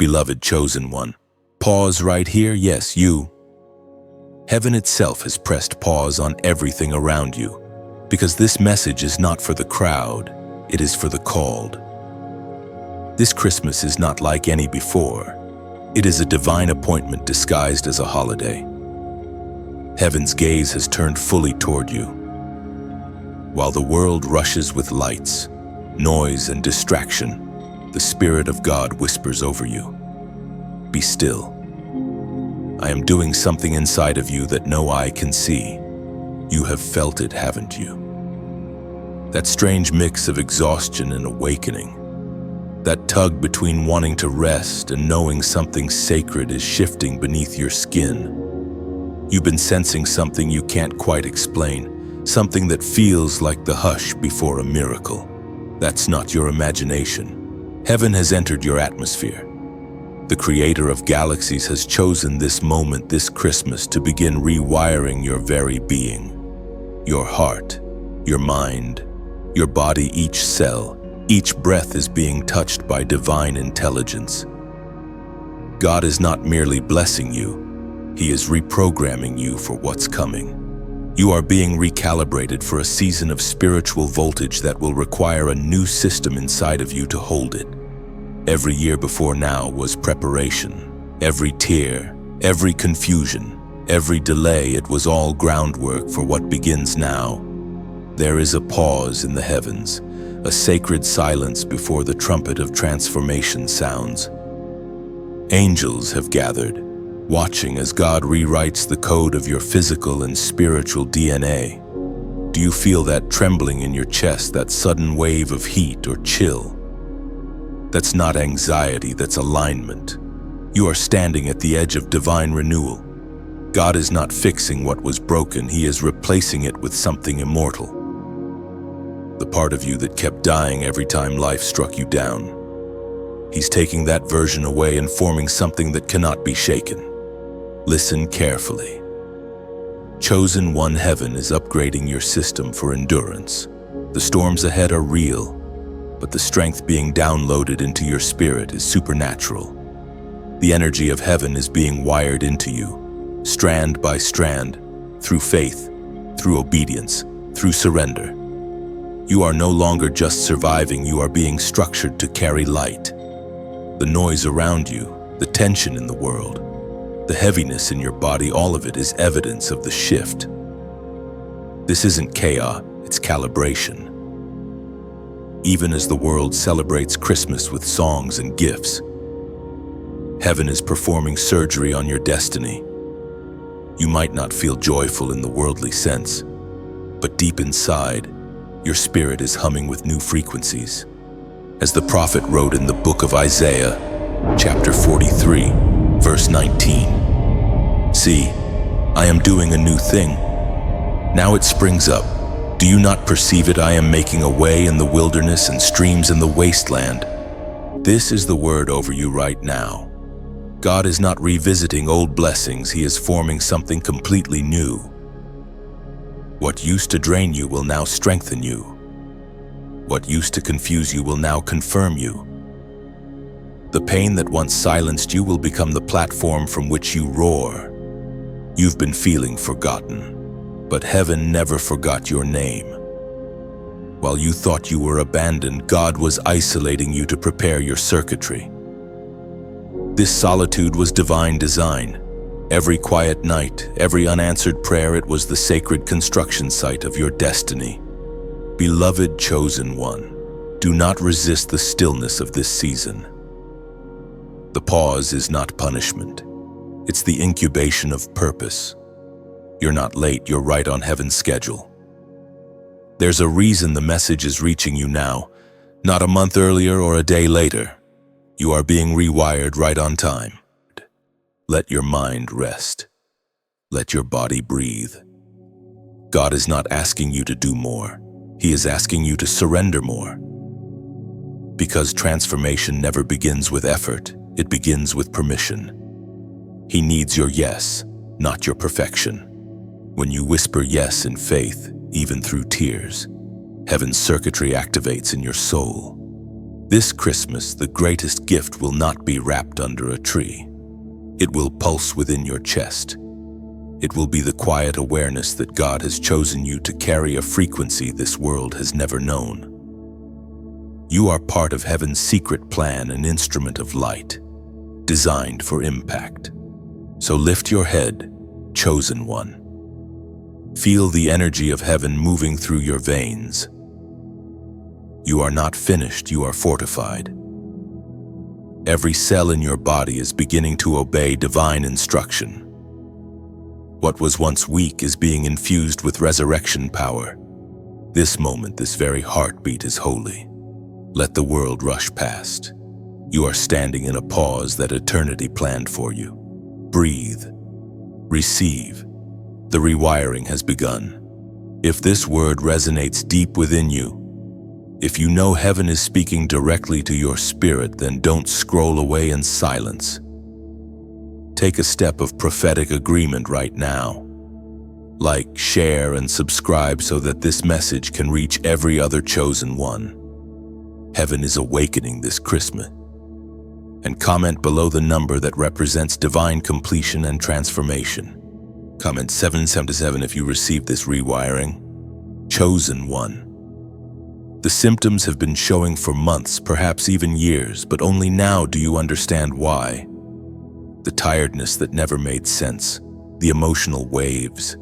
Beloved chosen one, pause right here, yes, you. Heaven itself has pressed pause on everything around you, because this message is not for the crowd, it is for the called. This Christmas is not like any before. It is a divine appointment disguised as a holiday. Heaven's gaze has turned fully toward you. While the world rushes with lights, noise, and distraction, the Spirit of God whispers over you. Be still. I am doing something inside of you that no eye can see. You have felt it, haven't you? That strange mix of exhaustion and awakening. That tug between wanting to rest and knowing something sacred is shifting beneath your skin. You've been sensing something you can't quite explain, something that feels like the hush before a miracle. That's not your imagination. Heaven has entered your atmosphere. The Creator of galaxies has chosen this moment, this Christmas, to begin rewiring your very being. Your heart, your mind, your body, each cell, each breath is being touched by divine intelligence. God is not merely blessing you, He is reprogramming you for what's coming. You are being recalibrated for a season of spiritual voltage that will require a new system inside of you to hold it. Every year before now was preparation. Every tear, every confusion, every delay, it was all groundwork for what begins now. There is a pause in the heavens, a sacred silence before the trumpet of transformation sounds. Angels have gathered, watching as God rewrites the code of your physical and spiritual DNA. Do you feel that trembling in your chest, that sudden wave of heat or chill? That's not anxiety, that's alignment. You are standing at the edge of divine renewal. God is not fixing what was broken, He is replacing it with something immortal. The part of you that kept dying every time life struck you down. He's taking that version away and forming something that cannot be shaken. Listen carefully. Chosen One, Heaven is upgrading your system for endurance. The storms ahead are real, but the strength being downloaded into your spirit is supernatural. The energy of heaven is being wired into you, strand by strand, through faith, through obedience, through surrender. You are no longer just surviving, you are being structured to carry light. The noise around you, the tension in the world, the heaviness in your body, all of it is evidence of the shift. This isn't chaos, it's calibration. Even as the world celebrates Christmas with songs and gifts, heaven is performing surgery on your destiny. You might not feel joyful in the worldly sense, but deep inside, your spirit is humming with new frequencies. As the prophet wrote in the book of Isaiah, chapter 43, verse 19, "See, I am doing a new thing. Now it springs up. Do you not perceive it? I am making a way in the wilderness and streams in the wasteland." This is the word over you right now. God is not revisiting old blessings, He is forming something completely new. What used to drain you will now strengthen you. What used to confuse you will now confirm you. The pain that once silenced you will become the platform from which you roar. You've been feeling forgotten, but heaven never forgot your name. While you thought you were abandoned, God was isolating you to prepare your circuitry. This solitude was divine design. Every quiet night, every unanswered prayer, it was the sacred construction site of your destiny. Beloved chosen one, do not resist the stillness of this season. The pause is not punishment. It's the incubation of purpose. You're not late, you're right on heaven's schedule. There's a reason the message is reaching you now, not a month earlier or a day later. You are being rewired right on time. Let your mind rest. Let your body breathe. God is not asking you to do more. He is asking you to surrender more. Because transformation never begins with effort, it begins with permission. He needs your yes, not your perfection. When you whisper yes in faith, even through tears, heaven's circuitry activates in your soul. This Christmas, the greatest gift will not be wrapped under a tree. It will pulse within your chest. It will be the quiet awareness that God has chosen you to carry a frequency this world has never known. You are part of heaven's secret plan, an instrument of light, designed for impact. So lift your head, chosen one. Feel the energy of heaven moving through your veins. You are not finished, you are fortified. Every cell in your body is beginning to obey divine instruction. What was once weak is being infused with resurrection power. This moment, this very heartbeat is holy. Let the world rush past. You are standing in a pause that eternity planned for you. Breathe. Receive. The rewiring has begun. If this word resonates deep within you, if you know heaven is speaking directly to your spirit, then don't scroll away in silence. Take a step of prophetic agreement right now. Like, share, and subscribe so that this message can reach every other chosen one. Heaven is awakening this Christmas. And comment below the number that represents divine completion and transformation. Comment 777 if you received this rewiring. Chosen one. The symptoms have been showing for months, perhaps even years, but only now do you understand why. The tiredness that never made sense, the emotional waves,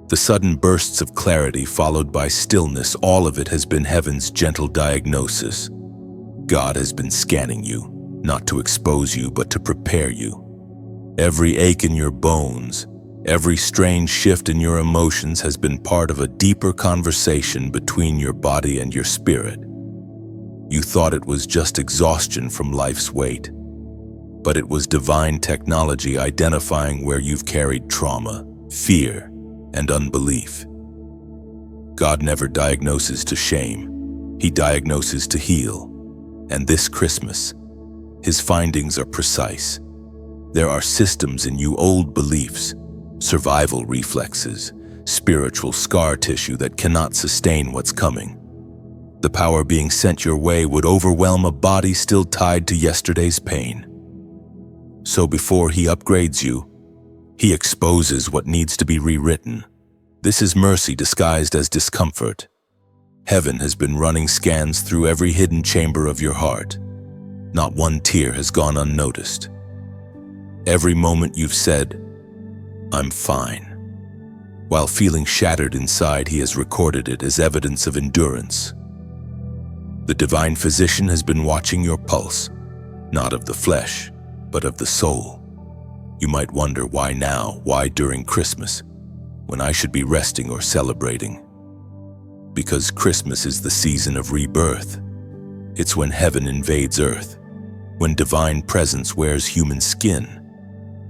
the sudden bursts of clarity followed by stillness, all of it has been heaven's gentle diagnosis. God has been scanning you, not to expose you, but to prepare you. Every ache in your bones, every strange shift in your emotions has been part of a deeper conversation between your body and your spirit. You thought it was just exhaustion from life's weight, but it was divine technology identifying where you've carried trauma, fear, and unbelief. God never diagnoses to shame. He diagnoses to heal. And this Christmas, His findings are precise. There are systems in you, old beliefs, survival reflexes, spiritual scar tissue that cannot sustain what's coming. The power being sent your way would overwhelm a body still tied to yesterday's pain. So before He upgrades you, He exposes what needs to be rewritten. This is mercy disguised as discomfort. Heaven has been running scans through every hidden chamber of your heart. Not one tear has gone unnoticed. Every moment you've said, "I'm fine." While feeling shattered inside, He has recorded it as evidence of endurance. The divine physician has been watching your pulse, not of the flesh, but of the soul. You might wonder, why now? Why during Christmas, when I should be resting or celebrating? Because Christmas is the season of rebirth. It's when heaven invades earth, when divine presence wears human skin.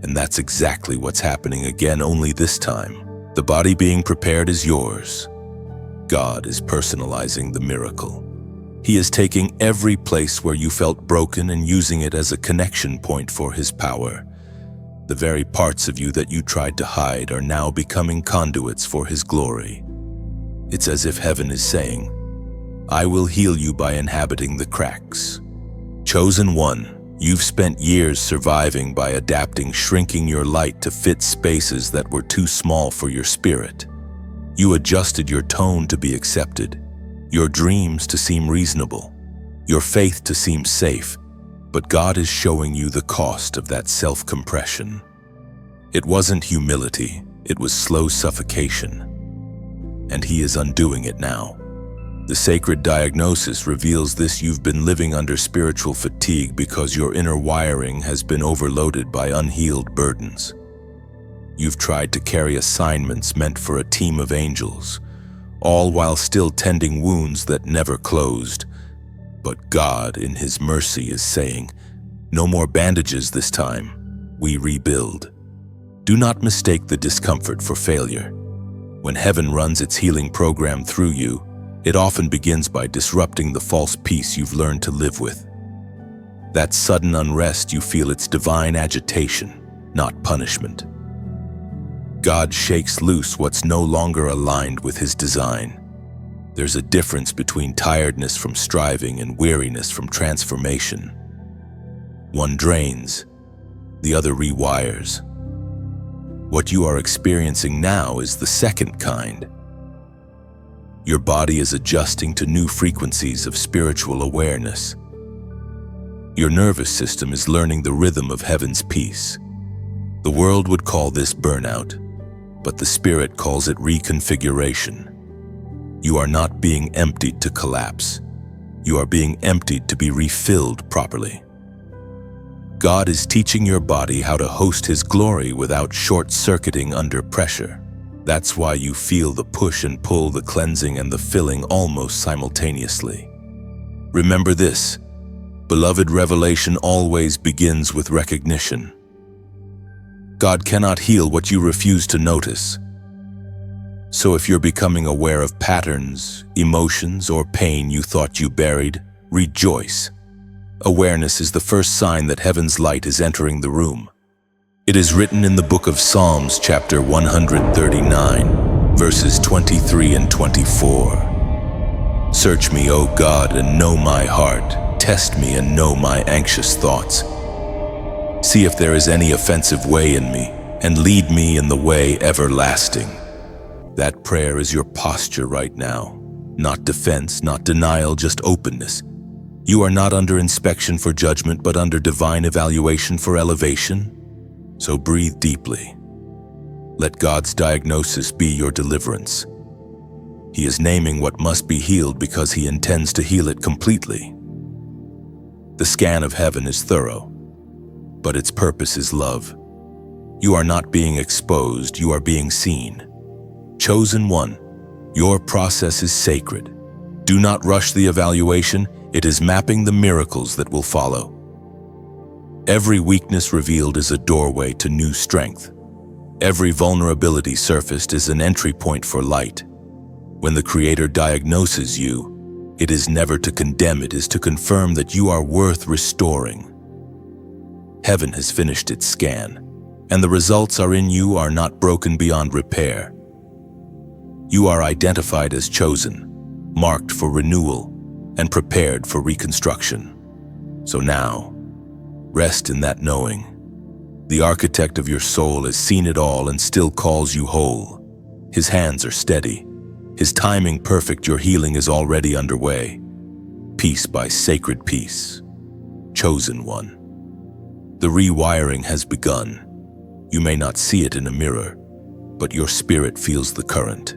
And that's exactly what's happening again, only this time. The body being prepared is yours. God is personalizing the miracle. He is taking every place where you felt broken and using it as a connection point for His power. The very parts of you that you tried to hide are now becoming conduits for His glory. It's as if heaven is saying, "I will heal you by inhabiting the cracks." Chosen one, you've spent years surviving by adapting, shrinking your light to fit spaces that were too small for your spirit. You adjusted your tone to be accepted, your dreams to seem reasonable, your faith to seem safe, but God is showing you the cost of that self-compression. It wasn't humility, it was slow suffocation. And He is undoing it now. The sacred diagnosis reveals this: you've been living under spiritual fatigue because your inner wiring has been overloaded by unhealed burdens. You've tried to carry assignments meant for a team of angels, all while still tending wounds that never closed. But God, in His mercy, is saying, "No more bandages this time. We rebuild." Do not mistake the discomfort for failure. When heaven runs its healing program through you, it often begins by disrupting the false peace you've learned to live with. That sudden unrest you feel, it's divine agitation, not punishment. God shakes loose what's no longer aligned with His design. There's a difference between tiredness from striving and weariness from transformation. One drains, the other rewires. What you are experiencing now is the second kind. Your body is adjusting to new frequencies of spiritual awareness. Your nervous system is learning the rhythm of heaven's peace. The world would call this burnout, but the spirit calls it reconfiguration. You are not being emptied to collapse. You are being emptied to be refilled properly. God is teaching your body how to host His glory without short-circuiting under pressure. That's why you feel the push and pull, the cleansing and the filling almost simultaneously. Remember this, beloved, revelation always begins with recognition. God cannot heal what you refuse to notice. So if you're becoming aware of patterns, emotions, or pain you thought you buried, rejoice. Awareness is the first sign that heaven's light is entering the room. It is written in the book of Psalms, chapter 139, verses 23 and 24. Search me, O God, and know my heart. Test me and know my anxious thoughts. See if there is any offensive way in me, and lead me in the way everlasting. That prayer is your posture right now. Not defense, not denial, just openness. You are not under inspection for judgment, but under divine evaluation for elevation. So breathe deeply. Let God's diagnosis be your deliverance. He is naming what must be healed because He intends to heal it completely. The scan of heaven is thorough, but its purpose is love. You are not being exposed, you are being seen. Chosen one, your process is sacred. Do not rush the evaluation, it is mapping the miracles that will follow. Every weakness revealed is a doorway to new strength. Every vulnerability surfaced is an entry point for light. When the Creator diagnoses you, it is never to condemn, it is to confirm that you are worth restoring. Heaven has finished its scan, and the results are in you are not broken beyond repair. You are identified as chosen, marked for renewal, and prepared for reconstruction. So now, rest in that knowing. The architect of your soul has seen it all and still calls you whole. His hands are steady. His timing perfect, your healing is already underway. Piece by sacred piece. Chosen one. The rewiring has begun. You may not see it in a mirror, but your spirit feels the current.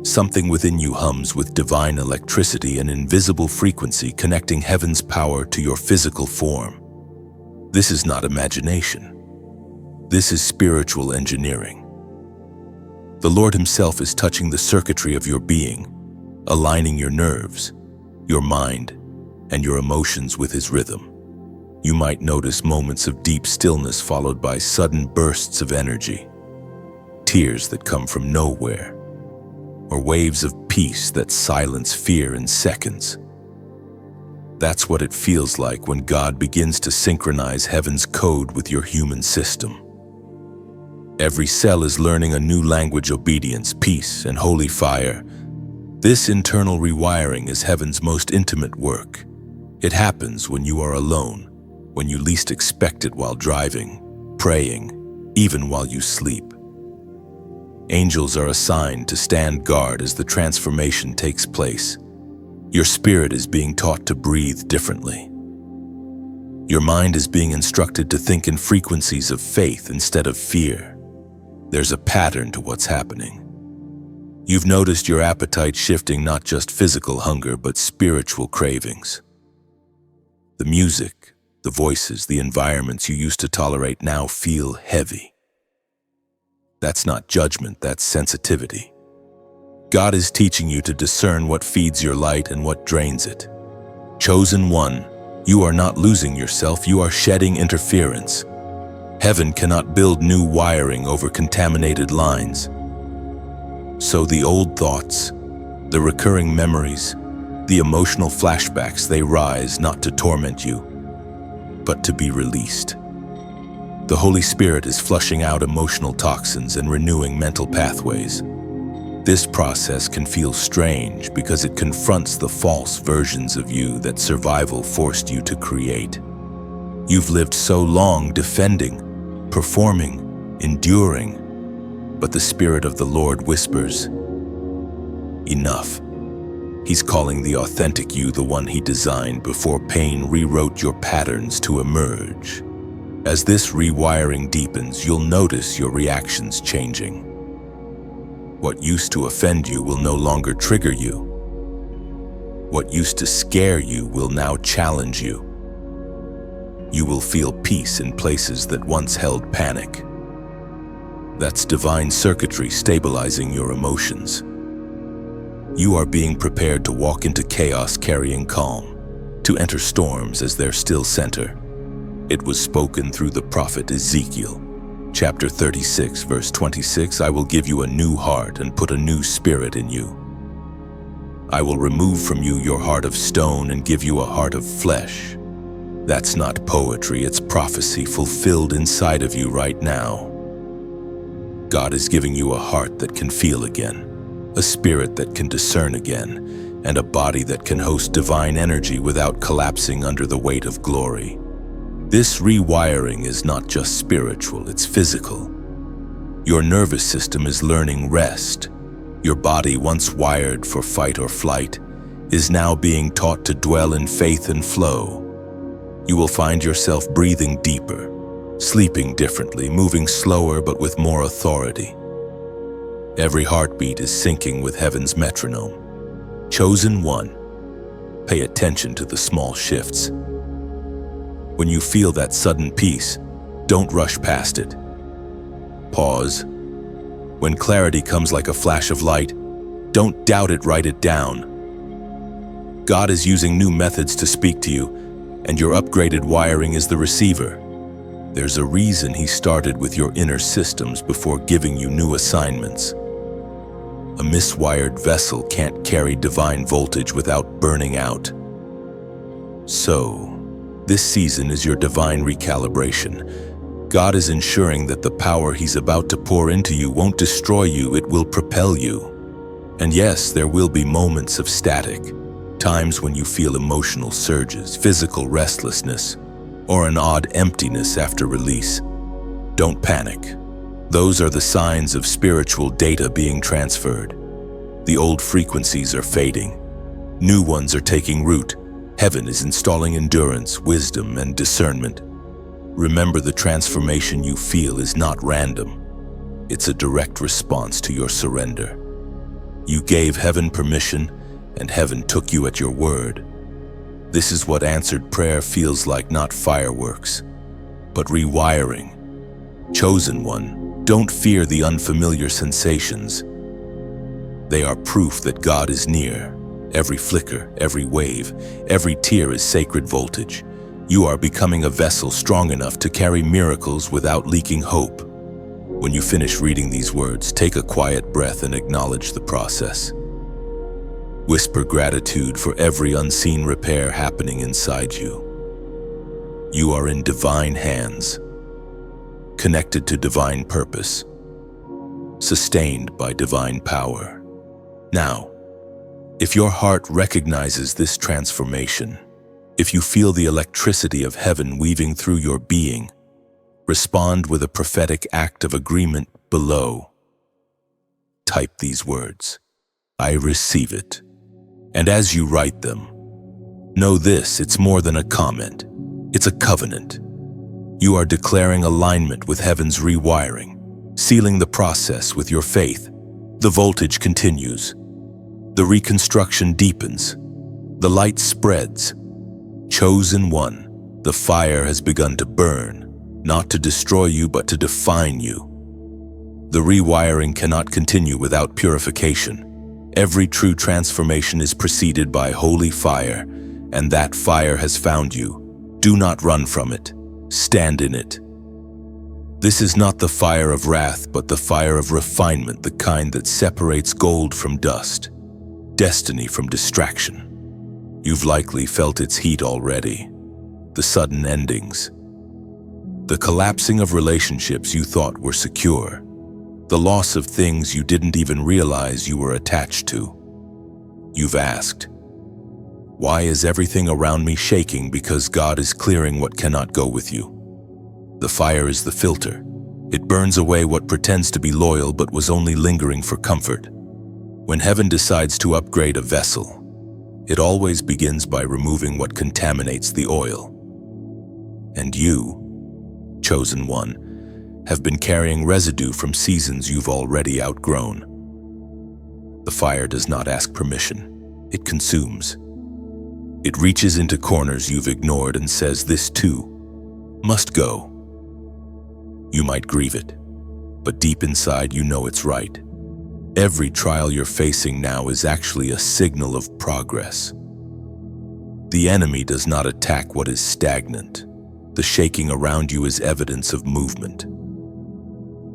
Something within you hums with divine electricity, an invisible frequency connecting heaven's power to your physical form. This is not imagination. This is spiritual engineering. The Lord Himself is touching the circuitry of your being, aligning your nerves, your mind, and your emotions with His rhythm. You might notice moments of deep stillness followed by sudden bursts of energy, tears that come from nowhere, or waves of peace that silence fear in seconds. That's what it feels like when God begins to synchronize heaven's code with your human system. Every cell is learning a new language: obedience, peace, and holy fire. This internal rewiring is heaven's most intimate work. It happens when you are alone, when you least expect it, while driving, praying, even while you sleep. Angels are assigned to stand guard as the transformation takes place. Your spirit is being taught to breathe differently. Your mind is being instructed to think in frequencies of faith instead of fear. There's a pattern to what's happening. You've noticed your appetite shifting, not just physical hunger, but spiritual cravings. The music, the voices, the environments you used to tolerate now feel heavy. That's not judgment, that's sensitivity. God is teaching you to discern what feeds your light and what drains it. Chosen one, you are not losing yourself, you are shedding interference. Heaven cannot build new wiring over contaminated lines. So the old thoughts, the recurring memories, the emotional flashbacks, they rise not to torment you, but to be released. The Holy Spirit is flushing out emotional toxins and renewing mental pathways. This process can feel strange because it confronts the false versions of you that survival forced you to create. You've lived so long defending, performing, enduring, but the Spirit of the Lord whispers, enough. He's calling the authentic you, the one he designed before pain rewrote your patterns to emerge. As this rewiring deepens, you'll notice your reactions changing. What used to offend you will no longer trigger you. What used to scare you will now challenge you. You will feel peace in places that once held panic. That's divine circuitry stabilizing your emotions. You are being prepared to walk into chaos carrying calm, to enter storms as their still center. It was spoken through the prophet Ezekiel. Chapter 36, verse 26, I will give you a new heart and put a new spirit in you. I will remove from you your heart of stone and give you a heart of flesh. That's not poetry, it's prophecy fulfilled inside of you right now. God is giving you a heart that can feel again, a spirit that can discern again, and a body that can host divine energy without collapsing under the weight of glory. This rewiring is not just spiritual, it's physical. Your nervous system is learning rest. Your body, once wired for fight or flight, is now being taught to dwell in faith and flow. You will find yourself breathing deeper, sleeping differently, moving slower but with more authority. Every heartbeat is syncing with heaven's metronome. Chosen one, pay attention to the small shifts. When you feel that sudden peace, don't rush past it. Pause. When clarity comes like a flash of light, don't doubt it, write it down. God is using new methods to speak to you, and your upgraded wiring is the receiver. There's a reason he started with your inner systems before giving you new assignments. A miswired vessel can't carry divine voltage without burning out. So, this season is your divine recalibration. God is ensuring that the power he's about to pour into you won't destroy you, it will propel you. And yes, there will be moments of static, times when you feel emotional surges, physical restlessness, or an odd emptiness after release. Don't panic. Those are the signs of spiritual data being transferred. The old frequencies are fading. New ones are taking root. Heaven is installing endurance, wisdom, and discernment. Remember, the transformation you feel is not random. It's a direct response to your surrender. You gave heaven permission, and heaven took you at your word. This is what answered prayer feels like, not fireworks, but rewiring. Chosen one, don't fear the unfamiliar sensations. They are proof that God is near. Every flicker, every wave, every tear is sacred voltage. You are becoming a vessel strong enough to carry miracles without leaking hope. When you finish reading these words, take a quiet breath and acknowledge the process. Whisper gratitude for every unseen repair happening inside you. You are in divine hands, connected to divine purpose, sustained by divine power. Now, if your heart recognizes this transformation, if you feel the electricity of heaven weaving through your being, respond with a prophetic act of agreement below. Type these words, I receive it. And as you write them, know this, it's more than a comment. It's a covenant. You are declaring alignment with heaven's rewiring, sealing the process with your faith. The voltage continues. The reconstruction deepens. The light spreads. Chosen one, the fire has begun to burn, not to destroy you, but to define you. The rewiring cannot continue without purification. Every true transformation is preceded by holy fire, and that fire has found you. Do not run from it. Stand in it. This is not the fire of wrath, but the fire of refinement, the kind that separates gold from dust, destiny from distraction. You've likely felt its heat already. The sudden endings. The collapsing of relationships you thought were secure. the loss of things you didn't even realize you were attached to. You've asked, why is everything around me shaking? Because God is clearing what cannot go with you. The fire is the filter. It burns away what pretends to be loyal but was only lingering for comfort. When heaven decides to upgrade a vessel, it always begins by removing what contaminates the oil. And you, chosen one, have been carrying residue from seasons you've already outgrown. The fire does not ask permission. It consumes. It reaches into corners you've ignored and says, this too must go. You might grieve it, but deep inside you know it's right. Every trial you're facing now is actually a signal of progress. The enemy does not attack what is stagnant. The shaking around you is evidence of movement.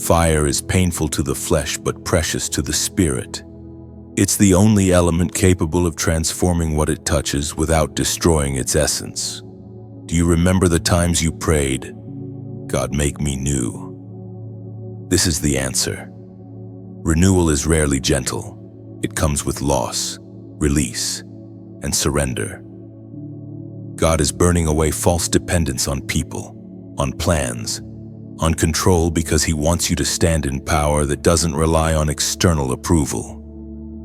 Fire is painful to the flesh but precious to the spirit. It's the only element capable of transforming what it touches without destroying its essence. Do you remember the times you prayed, God, make me new? This is the answer. Renewal is rarely gentle. It comes with loss, release, and surrender. God is burning away false dependence on people, on plans, on control, because He wants you to stand in power that doesn't rely on external approval.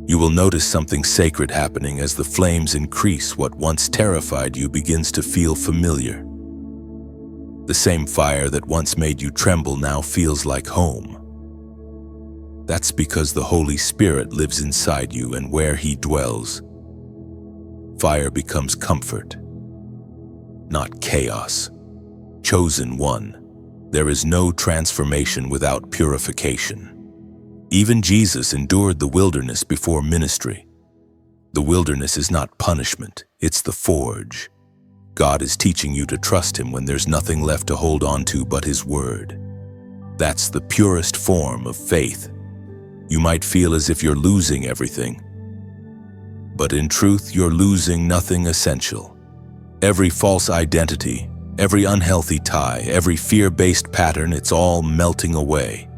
You will notice something sacred happening as the flames increase. What once terrified you begins to feel familiar. The same fire that once made you tremble now feels like home. That's because the Holy Spirit lives inside you, and where He dwells, fire becomes comfort, not chaos. Chosen one, there is no transformation without purification. Even Jesus endured the wilderness before ministry. The wilderness is not punishment, it's the forge. God is teaching you to trust Him when there's nothing left to hold on to but His word. That's the purest form of faith. You might feel as if you're losing everything, but in truth, you're losing nothing essential. Every false identity, every unhealthy tie, every fear-based pattern, it's all melting away.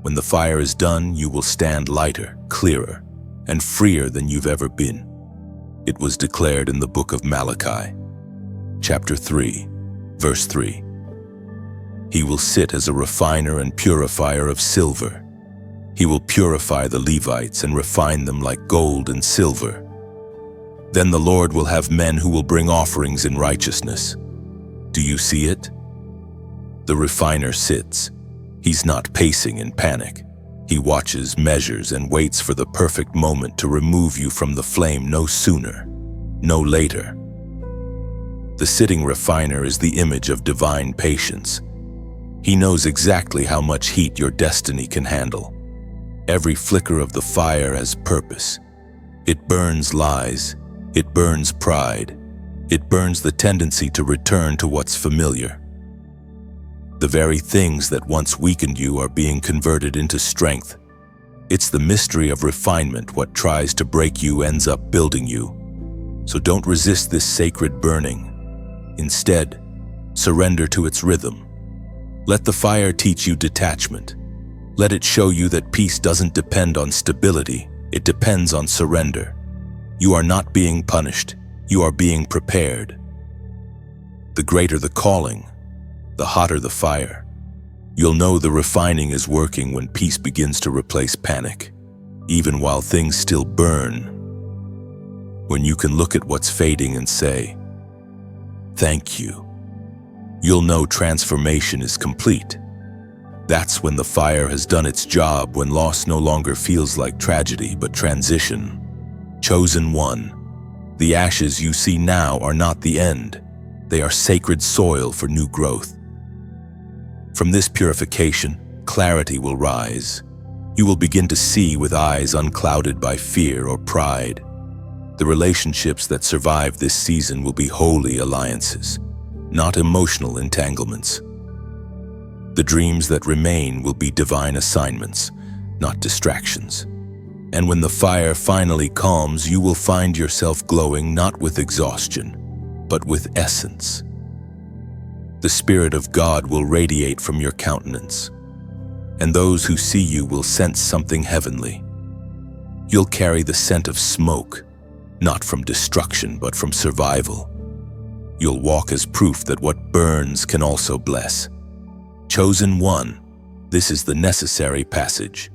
When the fire is done, you will stand lighter, clearer, and freer than you've ever been. It was declared in the book of Malachi, chapter 3, verse 3. He will sit as a refiner and purifier of silver. He will purify the Levites and refine them like gold and silver. Then the Lord will have men who will bring offerings in righteousness. Do you see it? The refiner sits. He's not pacing in panic. He watches, measures, and waits for the perfect moment to remove you from the flame, no sooner, no later. The sitting refiner is the image of divine patience. He knows exactly how much heat your destiny can handle. Every flicker of the fire has purpose. It burns lies. It burns pride. It burns the tendency to return to what's familiar. The very things that once weakened you are being converted into strength. It's the mystery of refinement. What tries to break you ends up building you. So don't resist this sacred burning. Instead, surrender to its rhythm. Let the fire teach you detachment. Let it show you that peace doesn't depend on stability, it depends on surrender. You are not being punished, you are being prepared. The greater the calling, the hotter the fire. You'll know the refining is working when peace begins to replace panic, even while things still burn. When you can look at what's fading and say, thank you. You'll know transformation is complete. That's when the fire has done its job, when loss no longer feels like tragedy but transition. Chosen one, the ashes you see now are not the end. They are sacred soil for new growth. From this purification, clarity will rise. You will begin to see with eyes unclouded by fear or pride. The relationships that survive this season will be holy alliances, not emotional entanglements. The dreams that remain will be divine assignments, not distractions. And when the fire finally calms, you will find yourself glowing not with exhaustion, but with essence. The Spirit of God will radiate from your countenance, and those who see you will sense something heavenly. You'll carry the scent of smoke, not from destruction but from survival. You'll walk as proof that what burns can also bless. Chosen one, this is the necessary passage.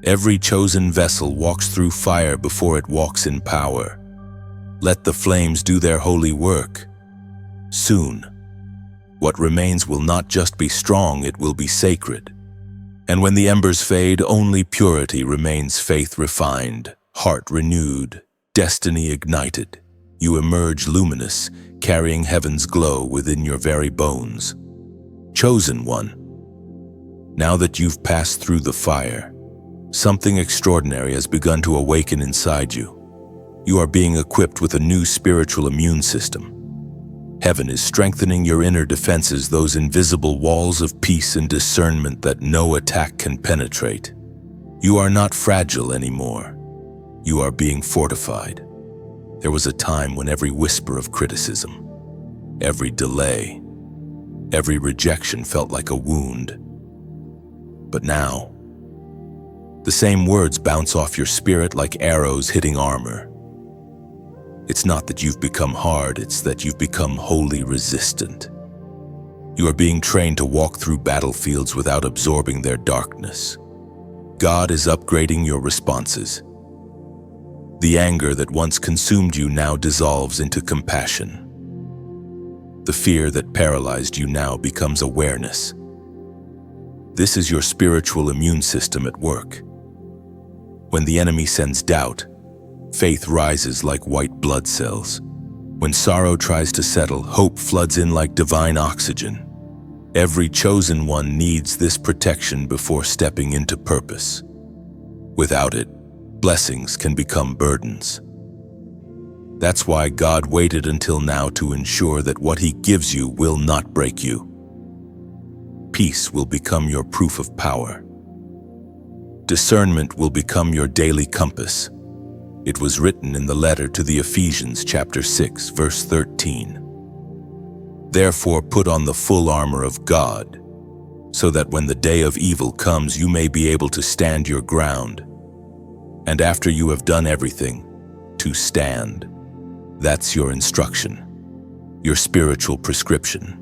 Every chosen vessel walks through fire before it walks in power. Let the flames do their holy work. Soon, what remains will not just be strong, it will be sacred. And when the embers fade, only purity remains, faith refined, heart renewed, destiny ignited. You emerge luminous, carrying heaven's glow within your very bones. Chosen one, now that you've passed through the fire, something extraordinary has begun to awaken inside you. You are being equipped with a new spiritual immune system. Heaven is strengthening your inner defenses, those invisible walls of peace and discernment that no attack can penetrate. You are not fragile anymore. You are being fortified. There was a time when every whisper of criticism, every delay, every rejection felt like a wound. But now, the same words bounce off your spirit like arrows hitting armor. It's not that you've become hard, it's that you've become wholly resistant. You are being trained to walk through battlefields without absorbing their darkness. God is upgrading your responses. The anger that once consumed you now dissolves into compassion. The fear that paralyzed you now becomes awareness. This is your spiritual immune system at work. When the enemy sends doubt, faith rises like white blood cells. When sorrow tries to settle, hope floods in like divine oxygen. Every chosen one needs this protection before stepping into purpose. Without it, blessings can become burdens. That's why God waited until now to ensure that what He gives you will not break you. Peace will become your proof of power. Discernment will become your daily compass. It was written in the letter to the Ephesians chapter 6, verse 13. Therefore put on the full armor of God, so that when the day of evil comes you may be able to stand your ground. And after you have done everything, to stand. That's your instruction, your spiritual prescription.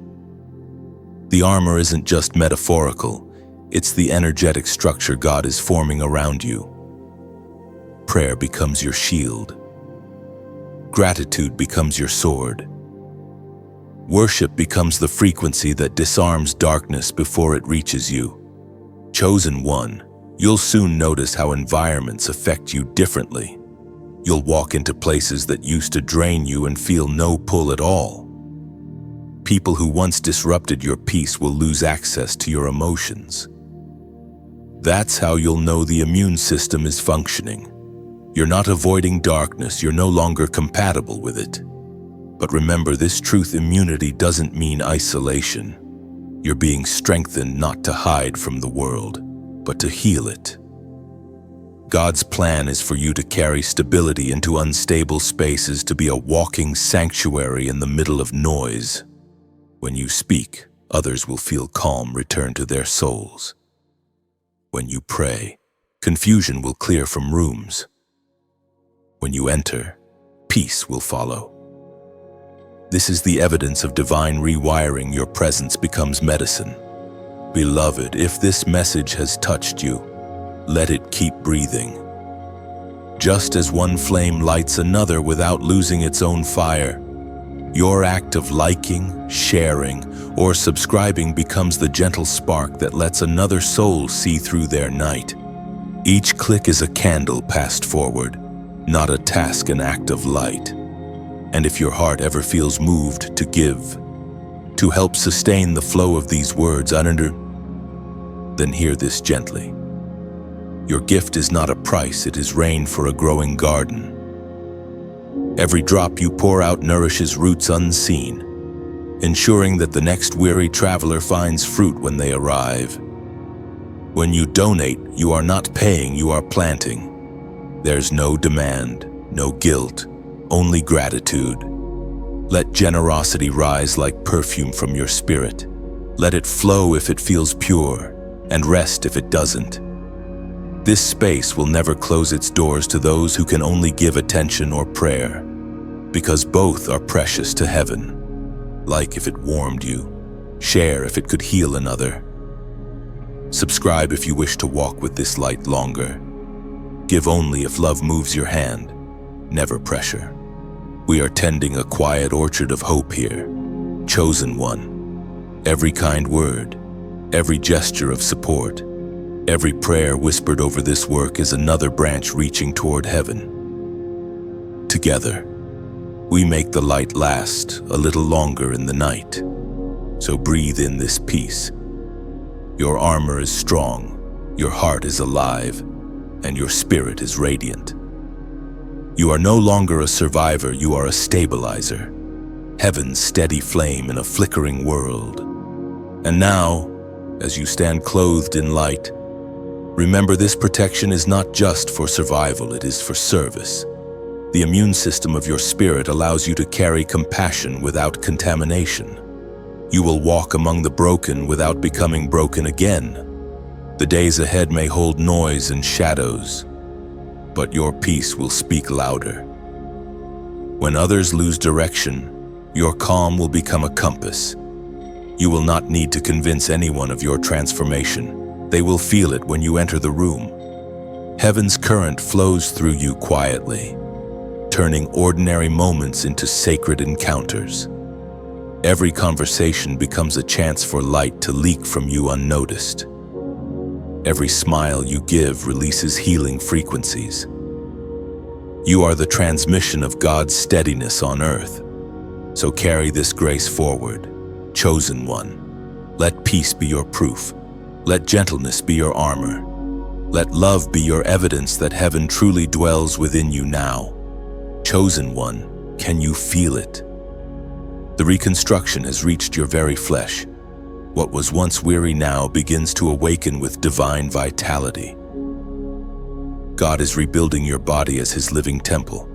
The armor isn't just metaphorical, it's the energetic structure God is forming around you. Prayer becomes your shield. Gratitude becomes your sword. Worship becomes the frequency that disarms darkness before it reaches you. Chosen one, you'll soon notice how environments affect you differently. You'll walk into places that used to drain you and feel no pull at all. People who once disrupted your peace will lose access to your emotions. That's how you'll know the immune system is functioning. You're not avoiding darkness, you're no longer compatible with it. But remember, this truth: immunity doesn't mean isolation. You're being strengthened not to hide from the world, but to heal it. God's plan is for you to carry stability into unstable spaces, to be a walking sanctuary in the middle of noise. When you speak, others will feel calm return to their souls. When you pray, confusion will clear from rooms. When you enter, peace will follow. This is the evidence of divine rewiring. Your presence becomes medicine. Beloved, if this message has touched you, let it keep breathing. Just as one flame lights another without losing its own fire, your act of liking, sharing, or subscribing becomes the gentle spark that lets another soul see through their night. Each click is a candle passed forward, not a task, an act of light. And if your heart ever feels moved to give, to help sustain the flow of these words then hear this gently. Your gift is not a price, it is rain for a growing garden. Every drop you pour out nourishes roots unseen, ensuring that the next weary traveler finds fruit when they arrive. When you donate, you are not paying, you are planting. There's no demand, no guilt, only gratitude. Let generosity rise like perfume from your spirit. Let it flow if it feels pure, and rest if it doesn't. This space will never close its doors to those who can only give attention or prayer, because both are precious to heaven. Like if it warmed you, share if it could heal another. Subscribe if you wish to walk with this light longer. Give only if love moves your hand, never pressure. We are tending a quiet orchard of hope here. Chosen one. Every kind word, every gesture of support, every prayer whispered over this work is another branch reaching toward heaven. Together, we make the light last a little longer in the night. So breathe in this peace. Your armor is strong, your heart is alive, and your spirit is radiant. You are no longer a survivor, you are a stabilizer. Heaven's steady flame in a flickering world. And now, as you stand clothed in light, remember this protection is not just for survival, it is for service. The immune system of your spirit allows you to carry compassion without contamination. You will walk among the broken without becoming broken again. The days ahead may hold noise and shadows, but your peace will speak louder. When others lose direction, your calm will become a compass. You will not need to convince anyone of your transformation. They will feel it when you enter the room. Heaven's current flows through you quietly, turning ordinary moments into sacred encounters. Every conversation becomes a chance for light to leak from you unnoticed. Every smile you give releases healing frequencies. You are the transmission of God's steadiness on earth. So carry this grace forward, chosen one. Let peace be your proof. Let gentleness be your armor. Let love be your evidence that heaven truly dwells within you now. Chosen one, can you feel it? The reconstruction has reached your very flesh. What was once weary now begins to awaken with divine vitality. God is rebuilding your body as His living temple.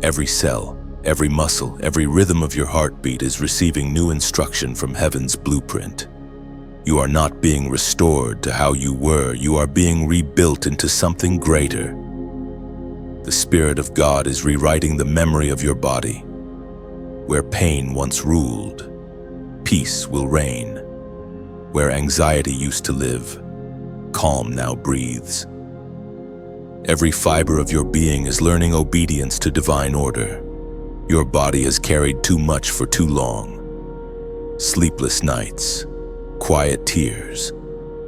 Every cell, every muscle, every rhythm of your heartbeat is receiving new instruction from heaven's blueprint. You are not being restored to how you were, you are being rebuilt into something greater. The Spirit of God is rewriting the memory of your body. Where pain once ruled, peace will reign. Where anxiety used to live, calm now breathes. Every fiber of your being is learning obedience to divine order. Your body has carried too much for too long. Sleepless nights, quiet tears,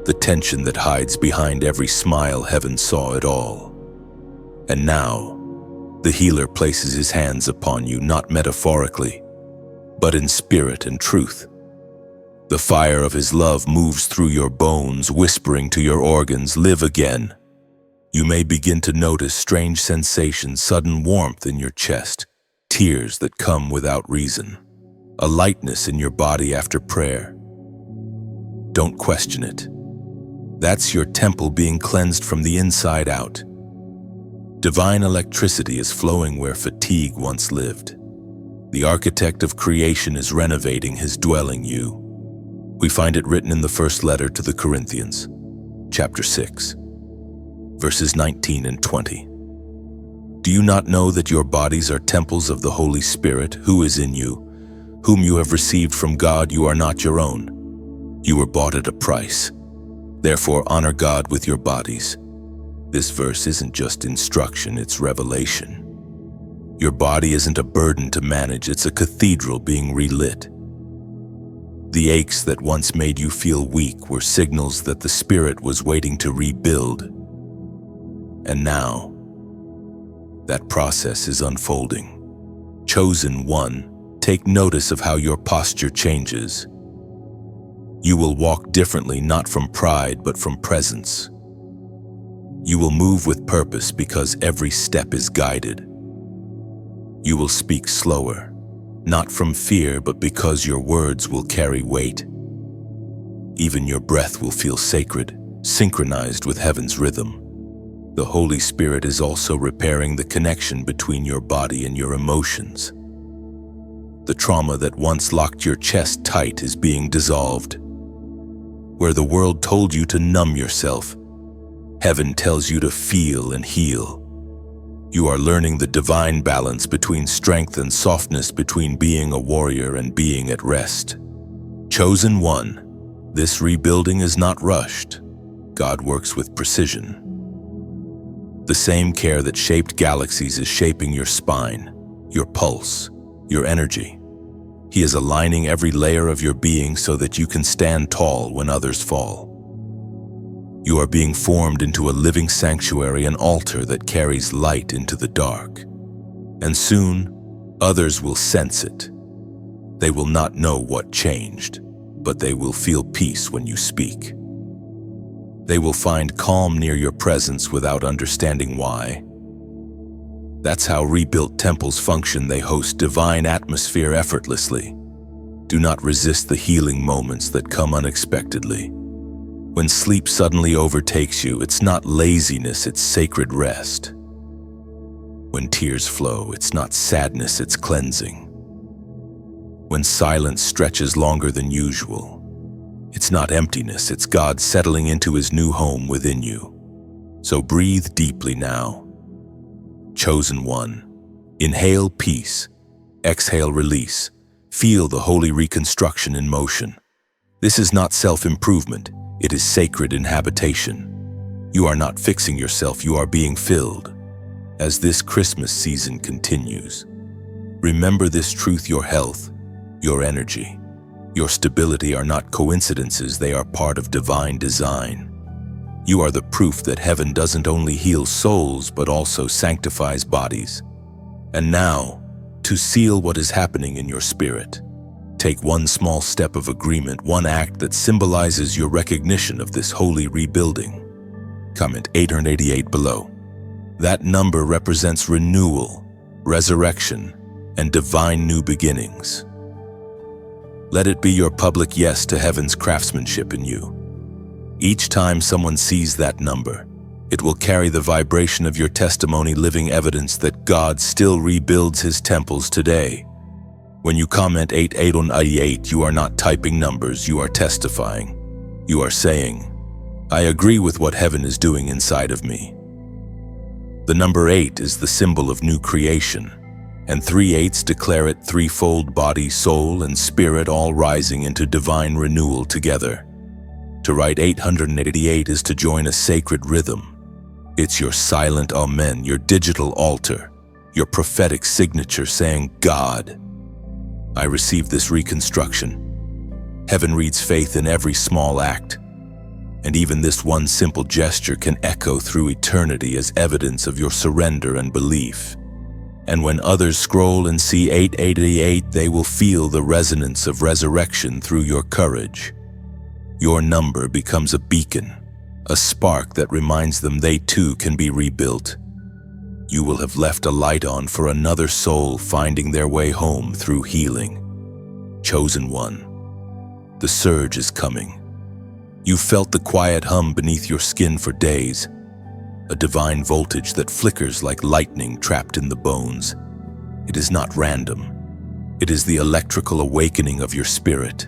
the tension that hides behind every smile. Heaven saw it all. And now, the healer places his hands upon you, not metaphorically, but in spirit and truth. The fire of his love moves through your bones, whispering to your organs, live again. You may begin to notice strange sensations, sudden warmth in your chest, tears that come without reason, a lightness in your body after prayer. Don't question it. That's your temple being cleansed from the inside out. Divine electricity is flowing where fatigue once lived. The architect of creation is renovating his dwelling you. We find it written in the first letter to the Corinthians, chapter 6, verses 19 and 20. Do you not know that your bodies are temples of the Holy Spirit, who is in you, whom you have received from God? You are not your own. You were bought at a price. Therefore, honor God with your bodies. This verse isn't just instruction, it's revelation. Your body isn't a burden to manage, it's a cathedral being relit. The aches that once made you feel weak were signals that the Spirit was waiting to rebuild. And now, that process is unfolding. Chosen one, take notice of how your posture changes. You will walk differently, not from pride, but from presence. You will move with purpose because every step is guided. You will speak slower, not from fear, but because your words will carry weight. Even your breath will feel sacred, synchronized with heaven's rhythm. The Holy Spirit is also repairing the connection between your body and your emotions. The trauma that once locked your chest tight is being dissolved. Where the world told you to numb yourself, heaven tells you to feel and heal. You are learning the divine balance between strength and softness, between being a warrior and being at rest. Chosen one, this rebuilding is not rushed. God works with precision. The same care that shaped galaxies is shaping your spine, your pulse, your energy. He is aligning every layer of your being so that you can stand tall when others fall. You are being formed into a living sanctuary, an altar that carries light into the dark. And soon, others will sense it. They will not know what changed, but they will feel peace when you speak. They will find calm near your presence without understanding why. That's how rebuilt temples function. They host divine atmosphere effortlessly. Do not resist the healing moments that come unexpectedly. When sleep suddenly overtakes you, it's not laziness, it's sacred rest. When tears flow, it's not sadness, it's cleansing. When silence stretches longer than usual, it's not emptiness, it's God settling into his new home within you. So breathe deeply now. Chosen one, inhale peace, exhale release. Feel the holy reconstruction in motion. This is not self-improvement, it is sacred inhabitation. You are not fixing yourself, you are being filled. As this Christmas season continues, remember this truth: your health, your energy, your stability are not coincidences, they are part of divine design. You are the proof that heaven doesn't only heal souls but also sanctifies bodies. And now, to seal what is happening in your spirit, take one small step of agreement, one act that symbolizes your recognition of this holy rebuilding. Comment 888 below. That number represents renewal, resurrection, and divine new beginnings. Let it be your public yes to heaven's craftsmanship in you. Each time someone sees that number, it will carry the vibration of your testimony, living evidence that God still rebuilds his temples today. When you comment 8888, you are not typing numbers, you are testifying. You are saying, I agree with what heaven is doing inside of me. The number 8 is the symbol of new creation, and 3/8 declare it threefold: body, soul, and spirit all rising into divine renewal together. To write 888 is to join a sacred rhythm. It's your silent amen, your digital altar, your prophetic signature saying, God, I receive this reconstruction. Heaven reads faith in every small act, and even this one simple gesture can echo through eternity as evidence of your surrender and belief. And when others scroll and see 888, they will feel the resonance of resurrection through your courage. Your number becomes a beacon, a spark that reminds them they too can be rebuilt. You will have left a light on for another soul finding their way home through healing. Chosen one, the surge is coming. You felt the quiet hum beneath your skin for days, a divine voltage that flickers like lightning trapped in the bones. It is not random. It is the electrical awakening of your spirit.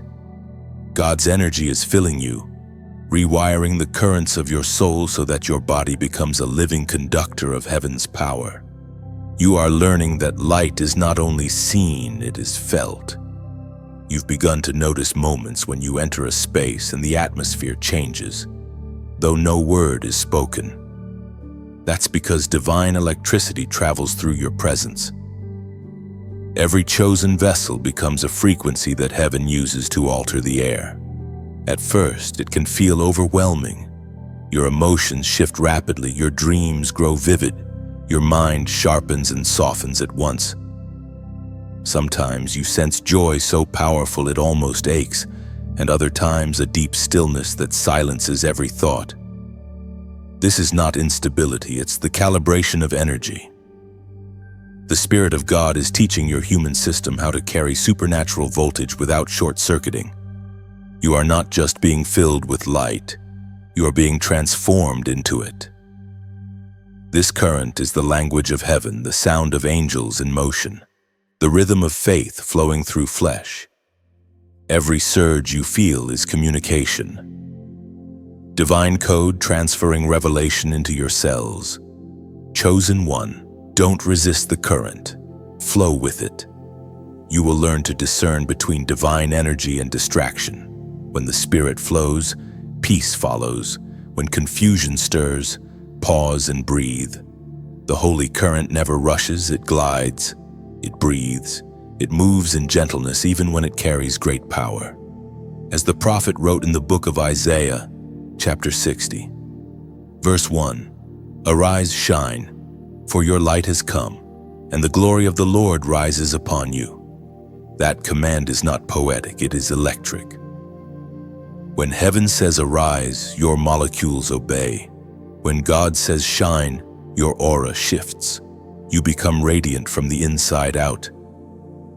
God's energy is filling you, rewiring the currents of your soul so that your body becomes a living conductor of heaven's power. You are learning that light is not only seen, it is felt. You've begun to notice moments when you enter a space and the atmosphere changes, though no word is spoken. That's because divine electricity travels through your presence. Every chosen vessel becomes a frequency that heaven uses to alter the air. At first, it can feel overwhelming. Your emotions shift rapidly, your dreams grow vivid, your mind sharpens and softens at once. Sometimes you sense joy so powerful it almost aches, and other times a deep stillness that silences every thought. This is not instability, it's the calibration of energy. The Spirit of God is teaching your human system how to carry supernatural voltage without short-circuiting. You are not just being filled with light, you are being transformed into it. This current is the language of heaven, the sound of angels in motion, the rhythm of faith flowing through flesh. Every surge you feel is communication. Divine code transferring revelation into your cells. Chosen one, don't resist the current. Flow with it. You will learn to discern between divine energy and distraction. When the spirit flows, peace follows. When confusion stirs, pause and breathe. The holy current never rushes, it glides, it breathes, it moves in gentleness even when it carries great power. As the prophet wrote in the book of Isaiah, chapter 60, verse 1, "Arise, shine, for your light has come, and the glory of the Lord rises upon you." That command is not poetic, it is electric. When heaven says arise, your molecules obey. When God says shine, your aura shifts. You become radiant from the inside out.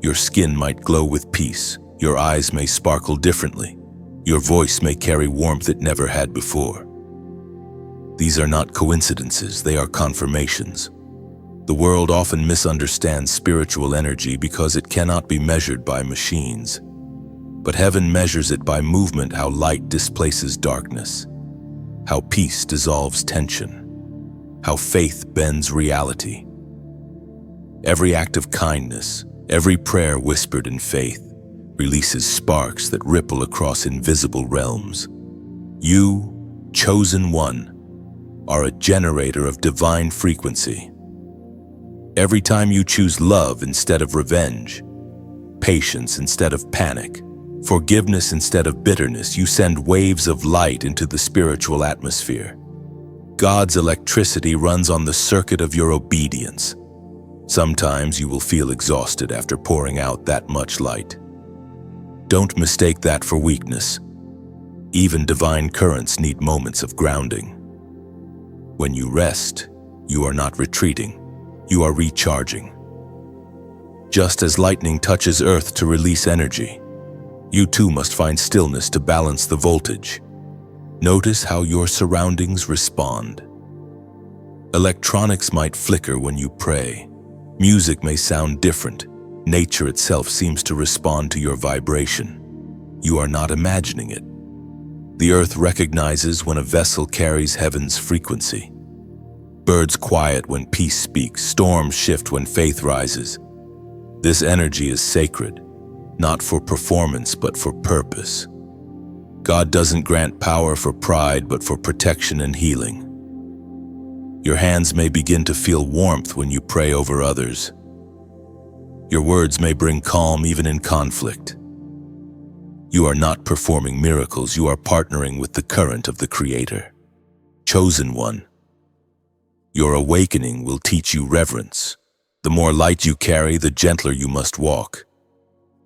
Your skin might glow with peace. Your eyes may sparkle differently. Your voice may carry warmth it never had before. These are not coincidences, they are confirmations. The world often misunderstands spiritual energy because it cannot be measured by machines. But heaven measures it by movement, how light displaces darkness, how peace dissolves tension, how faith bends reality. Every act of kindness, every prayer whispered in faith, releases sparks that ripple across invisible realms. You, chosen one, are a generator of divine frequency. Every time you choose love instead of revenge, patience instead of panic, forgiveness instead of bitterness, you send waves of light into the spiritual atmosphere. God's electricity runs on the circuit of your obedience. Sometimes you will feel exhausted after pouring out that much light. Don't mistake that for weakness. Even divine currents need moments of grounding. When you rest, you are not retreating, you are recharging. Just as lightning touches earth to release energy, you too must find stillness to balance the voltage. Notice how your surroundings respond. Electronics might flicker when you pray. Music may sound different. Nature itself seems to respond to your vibration. You are not imagining it. The earth recognizes when a vessel carries heaven's frequency. Birds quiet when peace speaks, storms shift when faith rises. This energy is sacred, not for performance but for purpose. God doesn't grant power for pride but for protection and healing. Your hands may begin to feel warmth when you pray over others. Your words may bring calm even in conflict. You are not performing miracles, you are partnering with the current of the Creator. Chosen one, your awakening will teach you reverence. The more light you carry, the gentler you must walk.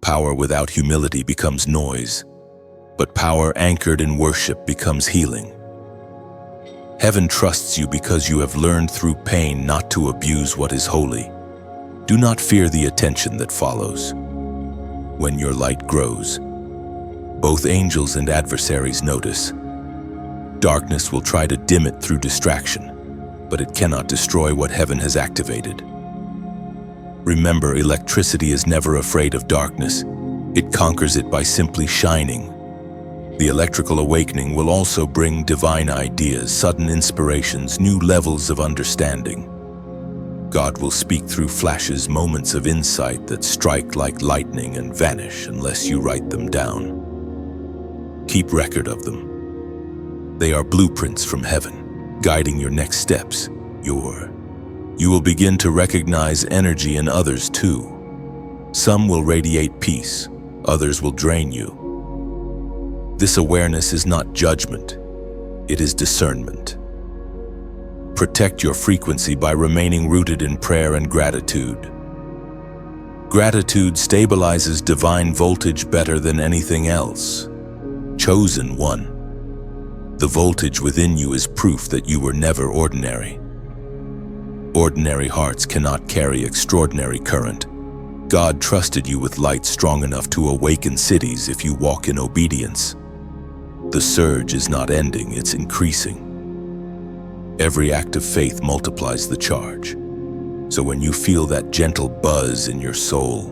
Power without humility becomes noise, but power anchored in worship becomes healing. Heaven trusts you because you have learned through pain not to abuse what is holy. Do not fear the attention that follows. When your light grows, both angels and adversaries notice. Darkness will try to dim it through distraction, but it cannot destroy what heaven has activated. Remember, electricity is never afraid of darkness. It conquers it by simply shining. The electrical awakening will also bring divine ideas, sudden inspirations, new levels of understanding. God will speak through flashes, moments of insight that strike like lightning and vanish unless you write them down. Keep record of them. They are blueprints from heaven, guiding your next steps. You will begin to recognize energy in others too. Some will radiate peace, others will drain you. This awareness is not judgment, it is discernment. Protect your frequency by remaining rooted in prayer and gratitude. Gratitude stabilizes divine voltage better than anything else. Chosen one, the voltage within you is proof that you were never ordinary. Ordinary hearts cannot carry extraordinary current. God trusted you with light strong enough to awaken cities if you walk in obedience. The surge is not ending, it's increasing. Every act of faith multiplies the charge. So when you feel that gentle buzz in your soul,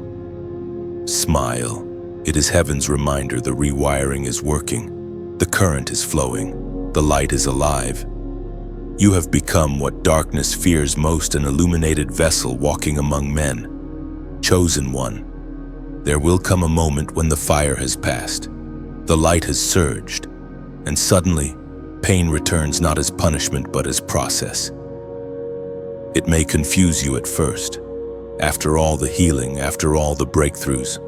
smile. It is heaven's reminder the rewiring is working. The current is flowing. The light is alive. You have become what darkness fears most, an illuminated vessel walking among men. Chosen one. There will come a moment when the fire has passed. The light has surged, and suddenly, pain returns not as punishment but as process. It may confuse you at first. After all the healing, after all the breakthroughs,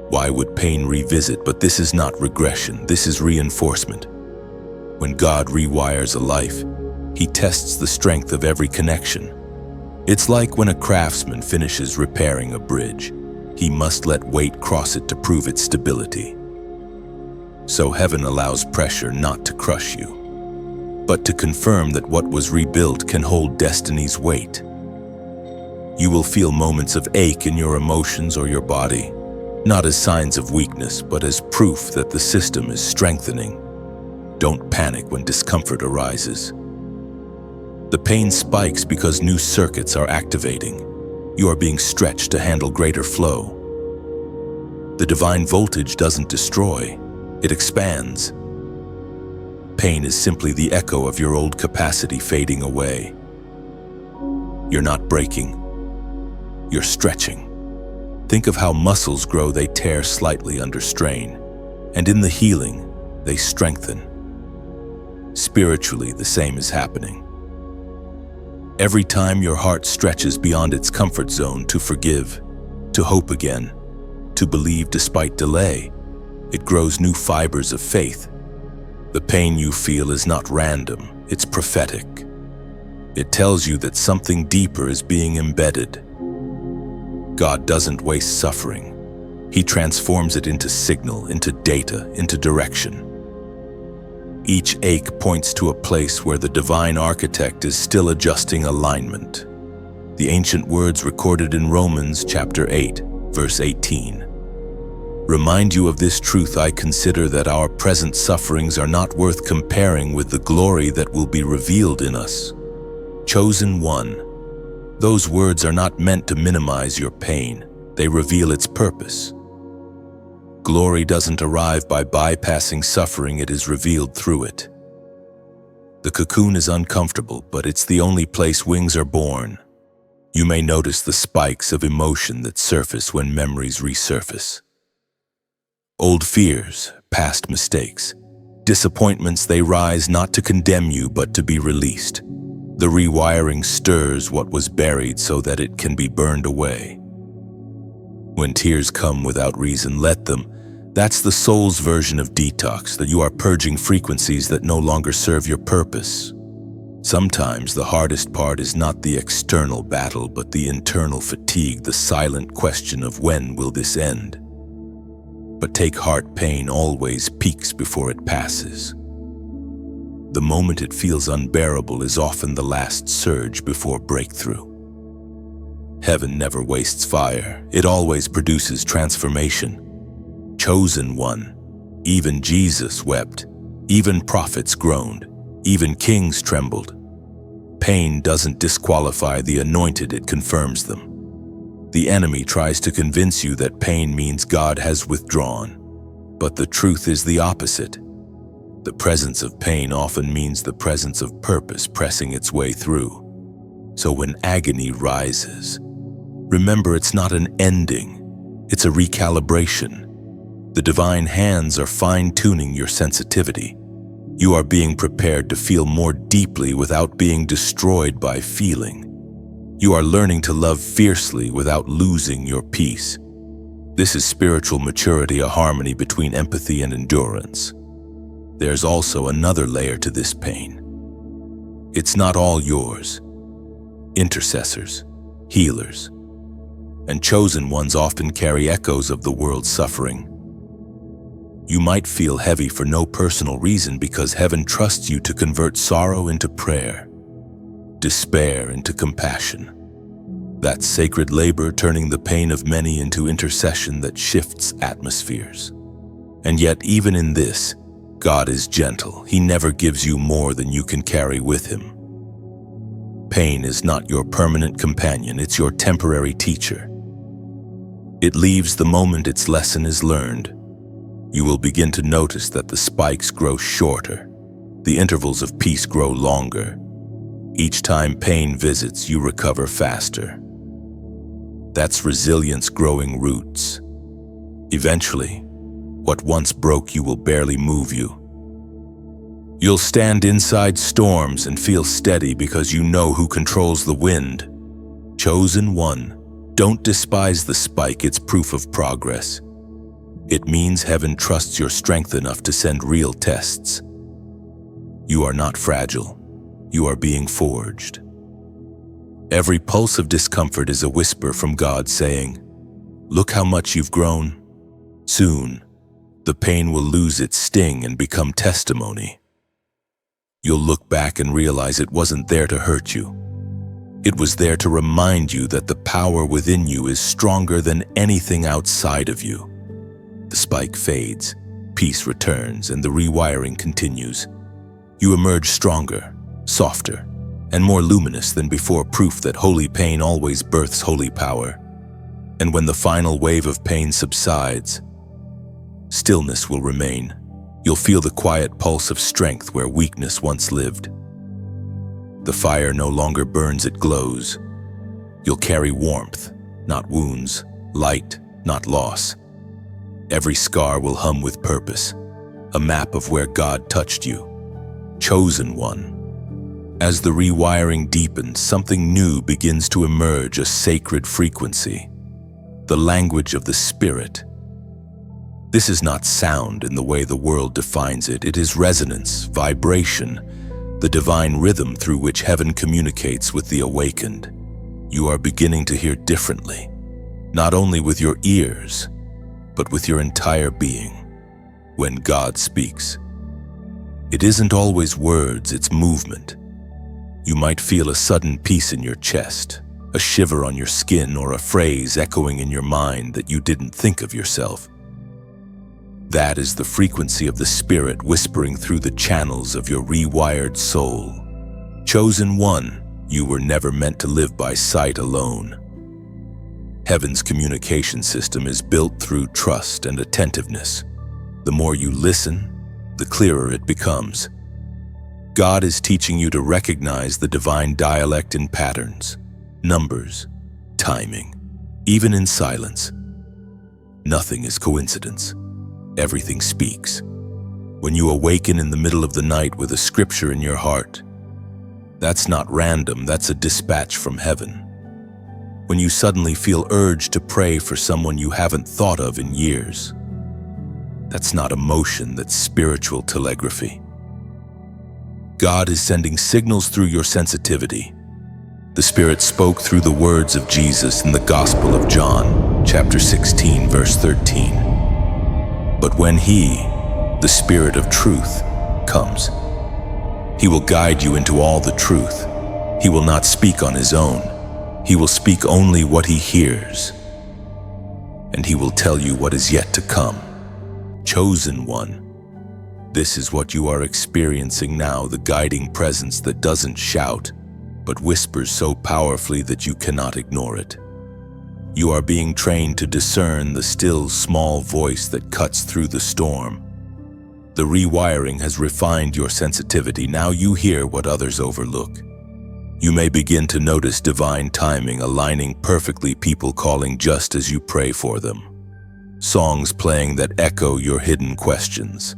why would pain revisit? But this is not regression, this is reinforcement. When God rewires a life, He tests the strength of every connection. It's like when a craftsman finishes repairing a bridge. He must let weight cross it to prove its stability. So heaven allows pressure not to crush you, but to confirm that what was rebuilt can hold destiny's weight. You will feel moments of ache in your emotions or your body, not as signs of weakness, but as proof that the system is strengthening. Don't panic when discomfort arises. The pain spikes because new circuits are activating. You are being stretched to handle greater flow. The divine voltage doesn't destroy, it expands. Pain is simply the echo of your old capacity fading away. You're not breaking, you're stretching. Think of how muscles grow, they tear slightly under strain, and in the healing, they strengthen. Spiritually, the same is happening. Every time your heart stretches beyond its comfort zone to forgive, to hope again, to believe despite delay, it grows new fibers of faith. The pain you feel is not random, it's prophetic. It tells you that something deeper is being embedded. God doesn't waste suffering. He transforms it into signal, into data, into direction. Each ache points to a place where the divine architect is still adjusting alignment. The ancient words recorded in Romans chapter 8, verse 18. Remind you of this truth: I consider that our present sufferings are not worth comparing with the glory that will be revealed in us. Chosen one. Those words are not meant to minimize your pain. They reveal its purpose. Glory doesn't arrive by bypassing suffering, it is revealed through it. The cocoon is uncomfortable, but it's the only place wings are born. You may notice the spikes of emotion that surface when memories resurface. Old fears, past mistakes, disappointments, they rise not to condemn you, but to be released. The rewiring stirs what was buried so that it can be burned away. When tears come without reason, let them. That's the soul's version of detox, that you are purging frequencies that no longer serve your purpose. Sometimes the hardest part is not the external battle, but the internal fatigue, the silent question of when will this end? But take heart, pain always peaks before it passes. The moment it feels unbearable is often the last surge before breakthrough. Heaven never wastes fire. It always produces transformation. Chosen one. Even Jesus wept. Even prophets groaned. Even kings trembled. Pain doesn't disqualify the anointed, it confirms them. The enemy tries to convince you that pain means God has withdrawn. But the truth is the opposite. The presence of pain often means the presence of purpose pressing its way through. So when agony rises, remember it's not an ending, it's a recalibration. The divine hands are fine-tuning your sensitivity. You are being prepared to feel more deeply without being destroyed by feeling. You are learning to love fiercely without losing your peace. This is spiritual maturity, a harmony between empathy and endurance. There's also another layer to this pain. It's not all yours. Intercessors, healers, and chosen ones often carry echoes of the world's suffering. You might feel heavy for no personal reason because heaven trusts you to convert sorrow into prayer, despair into compassion. That's sacred labor, turning the pain of many into intercession that shifts atmospheres. And yet, even in this, God is gentle. He never gives you more than you can carry with Him. Pain is not your permanent companion, it's your temporary teacher. It leaves the moment its lesson is learned. You will begin to notice that the spikes grow shorter, The intervals of peace grow longer. Each time pain visits, you recover faster. That's resilience growing roots. Eventually, what once broke you will barely move you. You'll stand inside storms and feel steady because you know who controls the wind. Chosen one. Don't despise the spike, it's proof of progress. It means heaven trusts your strength enough to send real tests. You are not fragile. You are being forged. Every pulse of discomfort is a whisper from God saying, "Look how much you've grown." Soon, the pain will lose its sting and become testimony. You'll look back and realize it wasn't there to hurt you. It was there to remind you that the power within you is stronger than anything outside of you. The spike fades, peace returns, and the rewiring continues. You emerge stronger, softer, and more luminous than before, proof that holy pain always births holy power. And when the final wave of pain subsides, stillness will remain. You'll feel the quiet pulse of strength where weakness once lived. The fire no longer burns, it glows. You'll carry warmth, not wounds, light, not loss. Every scar will hum with purpose, a map of where God touched you. Chosen one. As the rewiring deepens, something new begins to emerge, a sacred frequency, the language of the Spirit. This is not sound in the way the world defines it. It is resonance, vibration, the divine rhythm through which heaven communicates with the awakened. You are beginning to hear differently, not only with your ears, but with your entire being. When God speaks, it isn't always words, it's movement. You might feel a sudden peace in your chest, a shiver on your skin, or a phrase echoing in your mind that you didn't think of yourself. That is the frequency of the Spirit whispering through the channels of your rewired soul. Chosen one, you were never meant to live by sight alone. Heaven's communication system is built through trust and attentiveness. The more you listen, the clearer it becomes. God is teaching you to recognize the divine dialect in patterns, numbers, timing, even in silence. Nothing is coincidence. Everything speaks. When you awaken in the middle of the night with a scripture in your heart, that's not random, that's a dispatch from heaven. When you suddenly feel urged to pray for someone you haven't thought of in years, that's not emotion, that's spiritual telegraphy. God is sending signals through your sensitivity. The Spirit spoke through the words of Jesus in the Gospel of John, chapter 16, verse 13. But when He, the Spirit of truth, comes, He will guide you into all the truth. He will not speak on His own. He will speak only what He hears. And He will tell you what is yet to come. Chosen one. This is what you are experiencing now, the guiding presence that doesn't shout, but whispers so powerfully that you cannot ignore it. You are being trained to discern the still, small voice that cuts through the storm. The rewiring has refined your sensitivity. Now you hear what others overlook. You may begin to notice divine timing aligning perfectly, people calling just as you pray for them, songs playing that echo your hidden questions,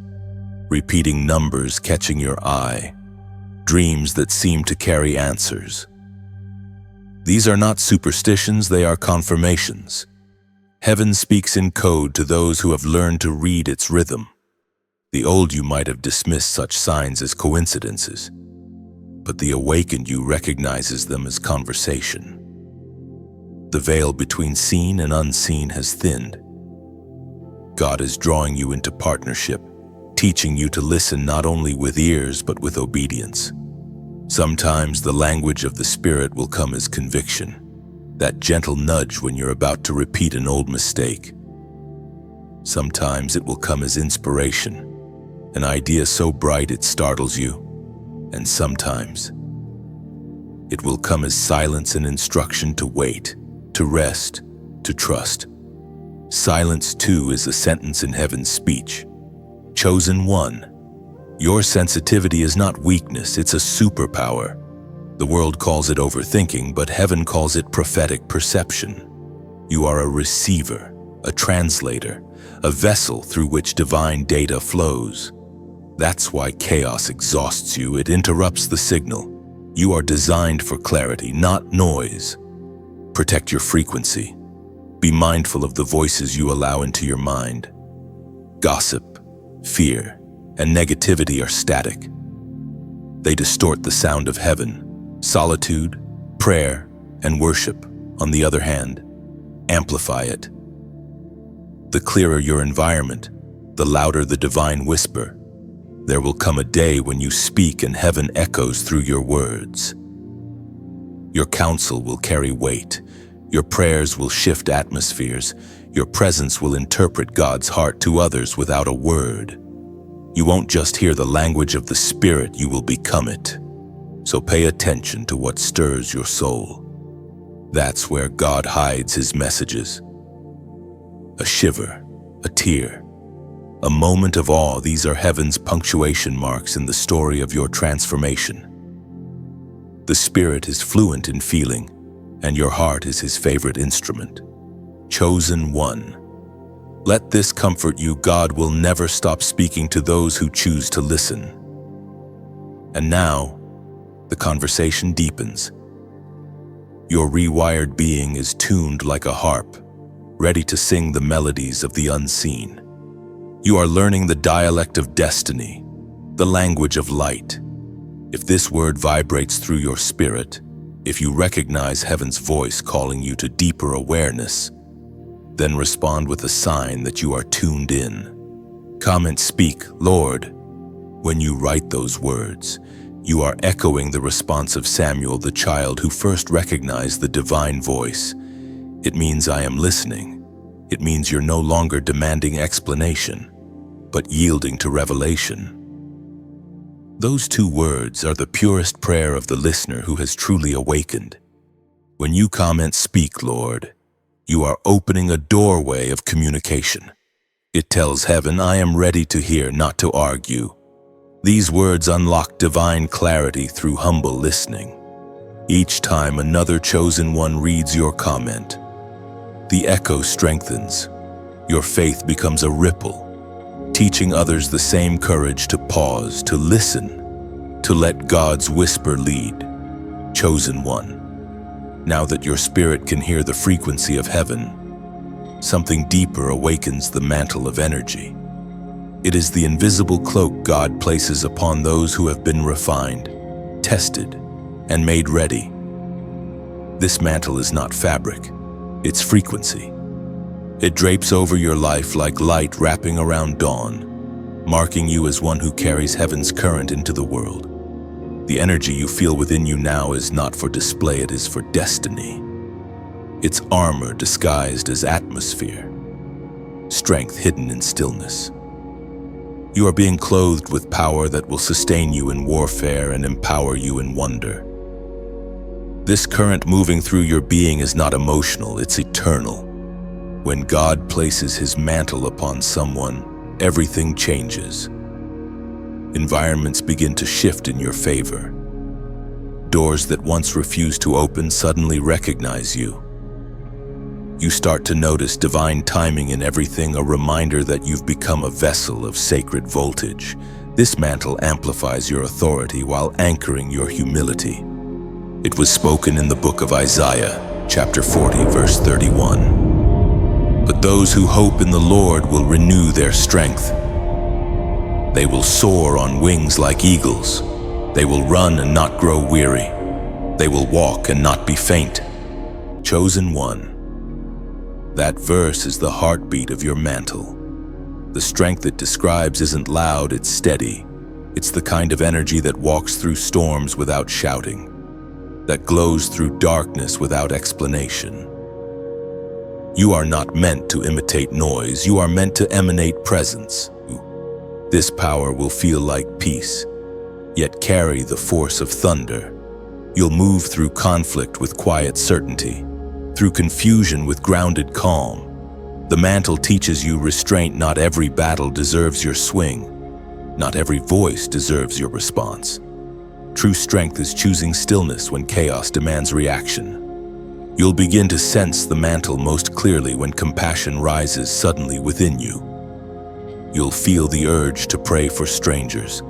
repeating numbers catching your eye, dreams that seem to carry answers. These are not superstitions, they are confirmations. Heaven speaks in code to those who have learned to read its rhythm. The old you might have dismissed such signs as coincidences, but the awakened you recognizes them as conversation. The veil between seen and unseen has thinned. God is drawing you into partnership, teaching you to listen not only with ears but with obedience. Sometimes the language of the Spirit will come as conviction, that gentle nudge when you're about to repeat an old mistake. Sometimes it will come as inspiration, an idea so bright it startles you. And sometimes it will come as silence and instruction to wait, to rest, to trust. Silence, too, is a sentence in heaven's speech. Chosen one, Your sensitivity is not weakness, it's a superpower. The world calls it overthinking, but heaven calls it prophetic perception. You are a receiver, a translator, a vessel through which divine data flows. That's why chaos exhausts you. It interrupts the signal. You are designed for clarity, not noise. Protect your frequency. Be mindful of the voices you allow into your mind. Gossip, fear, and negativity are static. They distort the sound of heaven. Solitude, prayer, and worship, on the other hand, amplify it. The clearer your environment, the louder the divine whisper. There will come a day when you speak and heaven echoes through your words. Your counsel will carry weight. Your prayers will shift atmospheres. Your presence will interpret God's heart to others without a word. You won't just hear the language of the Spirit, you will become it. So pay attention to what stirs your soul. That's where God hides his messages. A shiver, a tear, a moment of awe, these are heaven's punctuation marks in the story of your transformation. The Spirit is fluent in feeling, and your heart is his favorite instrument. Chosen one. Let this comfort you, God will never stop speaking to those who choose to listen. And now, the conversation deepens. Your rewired being is tuned like a harp, ready to sing the melodies of the unseen. You are learning the dialect of destiny, the language of light. If this word vibrates through your spirit, if you recognize heaven's voice calling you to deeper awareness, then respond with a sign that you are tuned in. Comment, speak, Lord. When you write those words, you are echoing the response of Samuel, the child who first recognized the divine voice. It means I am listening. It means you're no longer demanding explanation, but yielding to revelation. Those two words are the purest prayer of the listener who has truly awakened. When you comment, speak, Lord, you are opening a doorway of communication. It tells heaven, I am ready to hear, not to argue. These words unlock divine clarity through humble listening. Each time another chosen one reads your comment, the echo strengthens. Your faith becomes a ripple, teaching others the same courage to pause, to listen, to let God's whisper lead. Chosen one. Now that your spirit can hear the frequency of heaven, something deeper awakens the mantle of energy. It is the invisible cloak God places upon those who have been refined, tested, and made ready. This mantle is not fabric, it's frequency. It drapes over your life like light wrapping around dawn, marking you as one who carries heaven's current into the world. The energy you feel within you now is not for display, it is for destiny. It's armor disguised as atmosphere, strength hidden in stillness. You are being clothed with power that will sustain you in warfare and empower you in wonder. This current moving through your being is not emotional, it's eternal. When God places his mantle upon someone, everything changes. Environments begin to shift in your favor. Doors that once refused to open suddenly recognize you. You start to notice divine timing in everything, a reminder that you've become a vessel of sacred voltage. This mantle amplifies your authority while anchoring your humility. It was spoken in the book of Isaiah, chapter 40, verse 31. But those who hope in the Lord will renew their strength. They will soar on wings like eagles. They will run and not grow weary. They will walk and not be faint. Chosen one. That verse is the heartbeat of your mantle. The strength it describes isn't loud, it's steady. It's the kind of energy that walks through storms without shouting, that glows through darkness without explanation. You are not meant to imitate noise, you are meant to emanate presence. This power will feel like peace, yet carry the force of thunder. You'll move through conflict with quiet certainty, through confusion with grounded calm. The mantle teaches you restraint. Not every battle deserves your swing. Not every voice deserves your response. True strength is choosing stillness when chaos demands reaction. You'll begin to sense the mantle most clearly when compassion rises suddenly within you. You'll feel the urge to pray for strangers,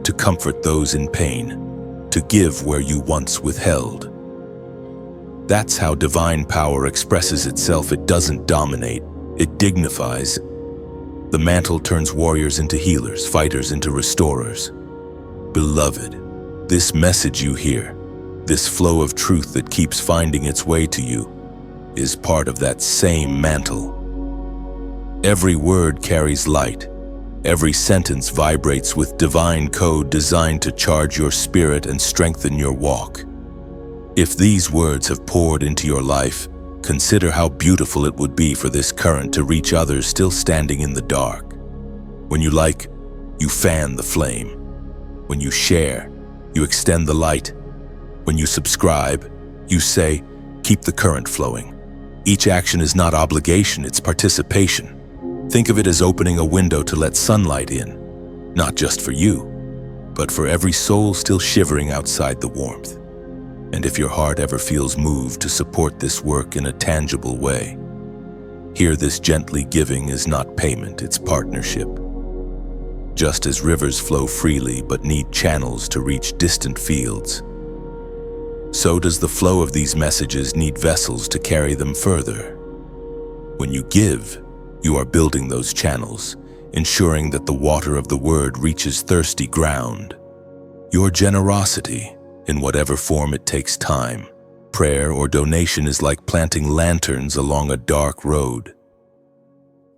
to comfort those in pain, to give where you once withheld. That's how divine power expresses itself. It doesn't dominate, it dignifies. The mantle turns warriors into healers, fighters into restorers. Beloved, this message you hear, this flow of truth that keeps finding its way to you, is part of that same mantle. Every word carries light. Every sentence vibrates with divine code designed to charge your spirit and strengthen your walk. If these words have poured into your life, consider how beautiful it would be for this current to reach others still standing in the dark. When you like, you fan the flame. When you share, you extend the light. When you subscribe, you say, keep the current flowing. Each action is not obligation, it's participation. Think of it as opening a window to let sunlight in, not just for you, but for every soul still shivering outside the warmth. And if your heart ever feels moved to support this work in a tangible way, hear this: gently giving is not payment, it's partnership. Just as rivers flow freely but need channels to reach distant fields, so does the flow of these messages need vessels to carry them further. When you give, you are building those channels, ensuring that the water of the word reaches thirsty ground. Your generosity, in whatever form it takes time, prayer, or donation, is like planting lanterns along a dark road.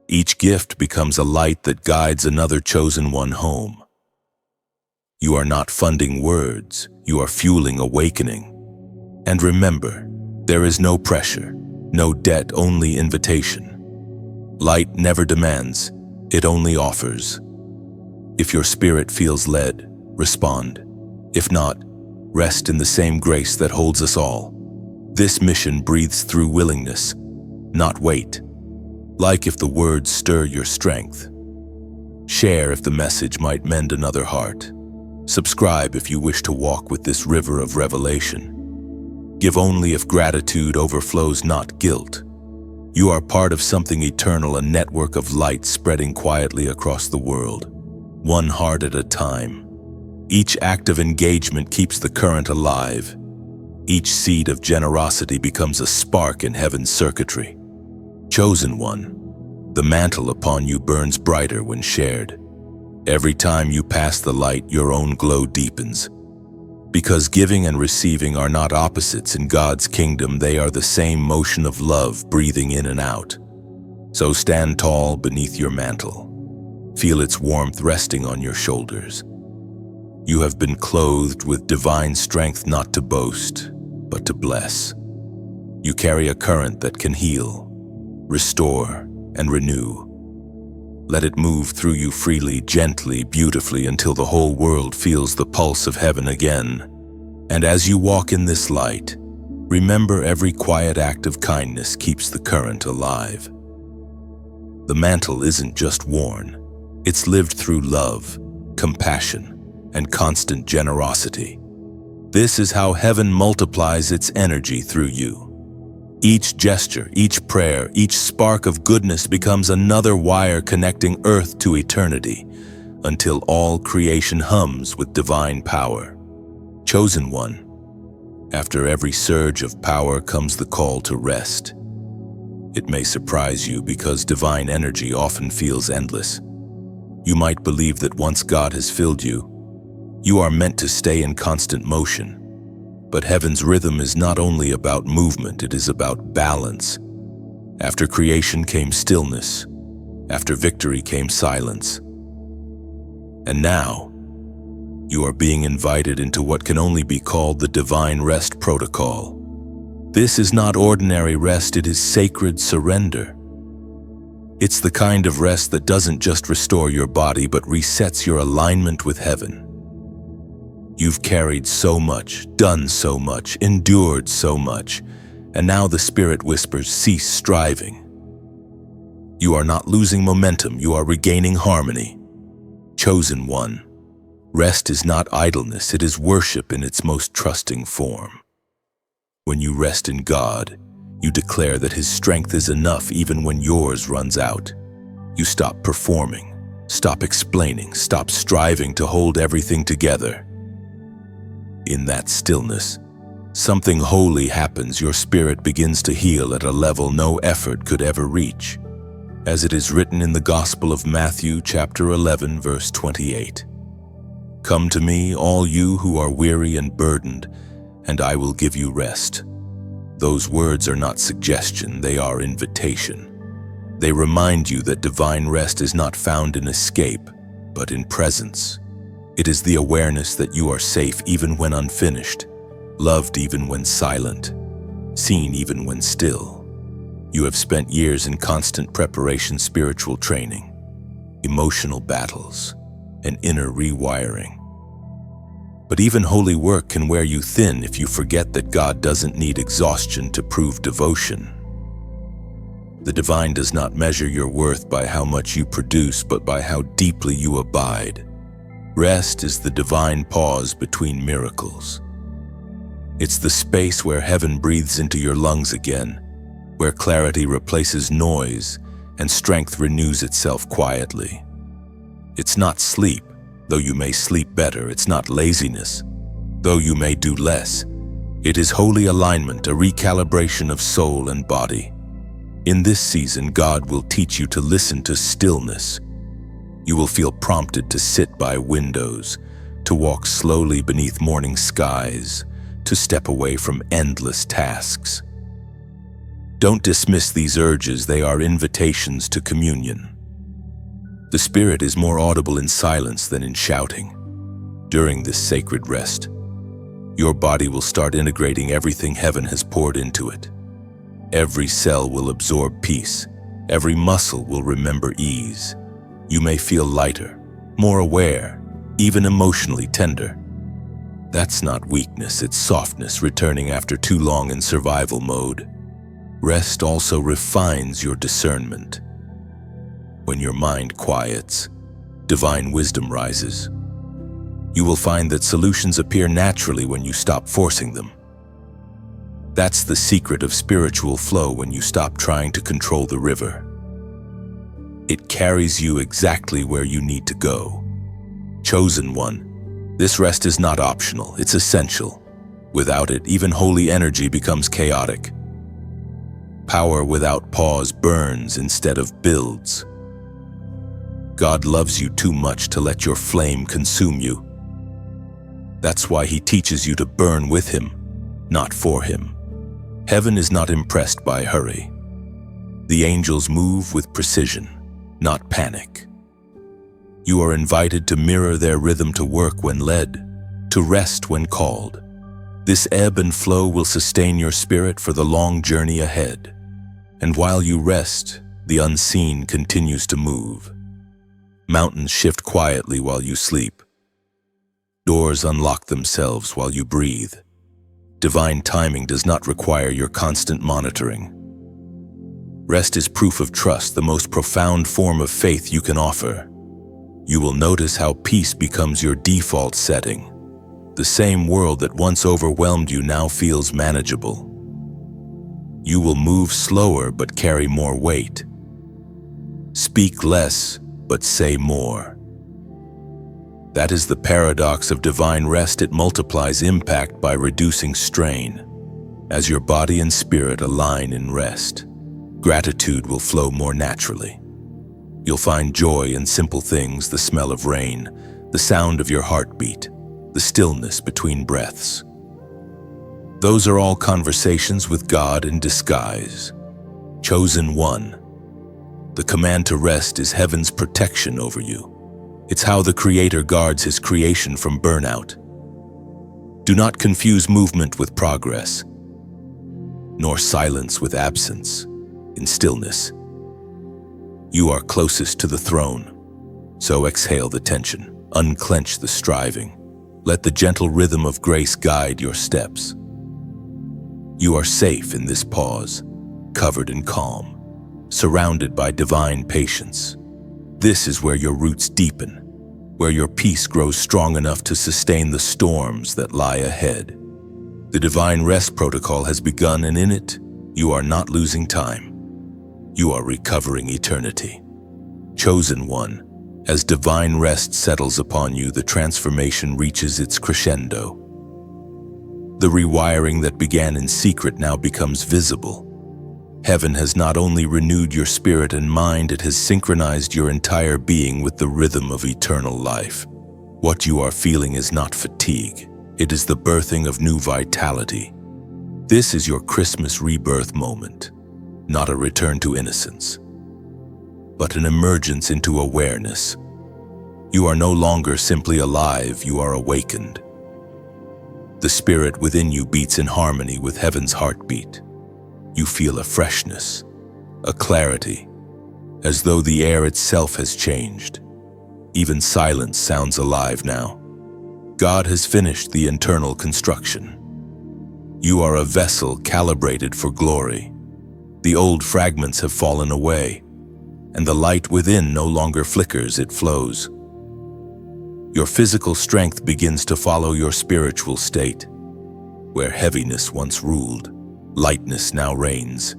Each gift becomes a light that guides another chosen one home. You are not funding words, you are fueling awakening. And remember, there is no pressure, no debt, only invitation. Light never demands, it only offers. If your spirit feels led, respond. If not, rest in the same grace that holds us all. This mission breathes through willingness, not weight. Like if the words stir your strength. Share if the message might mend another heart. Subscribe if you wish to walk with this river of revelation. Give only if gratitude overflows, not guilt. You are part of something eternal, a network of light spreading quietly across the world, one heart at a time. Each act of engagement keeps the current alive. Each seed of generosity becomes a spark in heaven's circuitry. Chosen one, the mantle upon you burns brighter when shared. Every time you pass the light, your own glow deepens. Because giving and receiving are not opposites in God's kingdom, they are the same motion of love breathing in and out. So stand tall beneath your mantle. Feel its warmth resting on your shoulders. You have been clothed with divine strength, not to boast, but to bless. You carry a current that can heal, restore, and renew. Let it move through you freely, gently, beautifully, until the whole world feels the pulse of heaven again. And as you walk in this light, remember every quiet act of kindness keeps the current alive. The mantle isn't just worn, it's lived through love, compassion, and constant generosity. This is how heaven multiplies its energy through you. Each gesture, each prayer, each spark of goodness becomes another wire connecting earth to eternity, until all creation hums with divine power. Chosen one, after every surge of power comes the call to rest. It may surprise you because divine energy often feels endless. You might believe that once God has filled you, you are meant to stay in constant motion. But heaven's rhythm is not only about movement, it is about balance. After creation came stillness. After victory came silence. And now, you are being invited into what can only be called the divine rest protocol. This is not ordinary rest, it is sacred surrender. It's the kind of rest that doesn't just restore your body, but resets your alignment with heaven. You've carried so much, done so much, endured so much, and now the Spirit whispers, cease striving. You are not losing momentum, you are regaining harmony. Chosen one, rest is not idleness, it is worship in its most trusting form. When you rest in God, you declare that His strength is enough even when yours runs out. You stop performing, stop explaining, stop striving to hold everything together. In that stillness, something holy happens. Your spirit begins to heal at a level no effort could ever reach. As it is written in the Gospel of Matthew, chapter 11, verse 28. Come to me, all you who are weary and burdened, and I will give you rest. Those words are not suggestion, they are invitation. They remind you that divine rest is not found in escape, but in presence. It is the awareness that you are safe even when unfinished, loved even when silent, seen even when still. You have spent years in constant preparation, spiritual training, emotional battles, and inner rewiring. But even holy work can wear you thin if you forget that God doesn't need exhaustion to prove devotion. The divine does not measure your worth by how much you produce, but by how deeply you abide. Rest is the divine pause between miracles. It's the space where heaven breathes into your lungs again, where clarity replaces noise and strength renews itself quietly. It's not sleep, though you may sleep better. It's not laziness, though you may do less. It is holy alignment, a recalibration of soul and body. In this season, God will teach you to listen to stillness. You will feel prompted to sit by windows, to walk slowly beneath morning skies, to step away from endless tasks. Don't dismiss these urges, they are invitations to communion. The Spirit is more audible in silence than in shouting. During this sacred rest, your body will start integrating everything heaven has poured into it. Every cell will absorb peace. Every muscle will remember ease. You may feel lighter, more aware, even emotionally tender. That's not weakness, it's softness returning after too long in survival mode. Rest also refines your discernment. When your mind quiets, divine wisdom rises. You will find that solutions appear naturally when you stop forcing them. That's the secret of spiritual flow, when you stop trying to control the river. It carries you exactly where you need to go. Chosen one, this rest is not optional, it's essential. Without it, even holy energy becomes chaotic. Power without pause burns instead of builds. God loves you too much to let your flame consume you. That's why He teaches you to burn with Him, not for Him. Heaven is not impressed by hurry. The angels move with precision, not panic. You are invited to mirror their rhythm, to work when led, to rest when called. This ebb and flow will sustain your spirit for the long journey ahead. And while you rest, the unseen continues to move. Mountains shift quietly while you sleep. Doors unlock themselves while you breathe. Divine timing does not require your constant monitoring. Rest is proof of trust, the most profound form of faith you can offer. You will notice how peace becomes your default setting. The same world that once overwhelmed you now feels manageable. You will move slower but carry more weight. Speak less but say more. That is the paradox of divine rest. It multiplies impact by reducing strain. As your body and spirit align in rest, gratitude will flow more naturally. You'll find joy in simple things: the smell of rain, the sound of your heartbeat, the stillness between breaths. Those are all conversations with God in disguise. Chosen one, the command to rest is heaven's protection over you. It's how the Creator guards His creation from burnout. Do not confuse movement with progress, nor silence with absence. In stillness, you are closest to the throne. So exhale the tension, unclench the striving. Let the gentle rhythm of grace guide your steps. You are safe in this pause, covered in calm, surrounded by divine patience. This is where your roots deepen, where your peace grows strong enough to sustain the storms that lie ahead. The divine rest protocol has begun, and in it, you are not losing time. You are recovering eternity. Chosen one, as divine rest settles upon you, the transformation reaches its crescendo. The rewiring that began in secret now becomes visible. Heaven has not only renewed your spirit and mind, it has synchronized your entire being with the rhythm of eternal life. What you are feeling is not fatigue. It is the birthing of new vitality. This is your Christmas rebirth moment, not a return to innocence, but an emergence into awareness. You are no longer simply alive, you are awakened. The spirit within you beats in harmony with heaven's heartbeat. You feel a freshness, a clarity, as though the air itself has changed. Even silence sounds alive now. God has finished the internal construction. You are a vessel calibrated for glory. The old fragments have fallen away, and the light within no longer flickers, it flows. Your physical strength begins to follow your spiritual state. Where heaviness once ruled, lightness now reigns.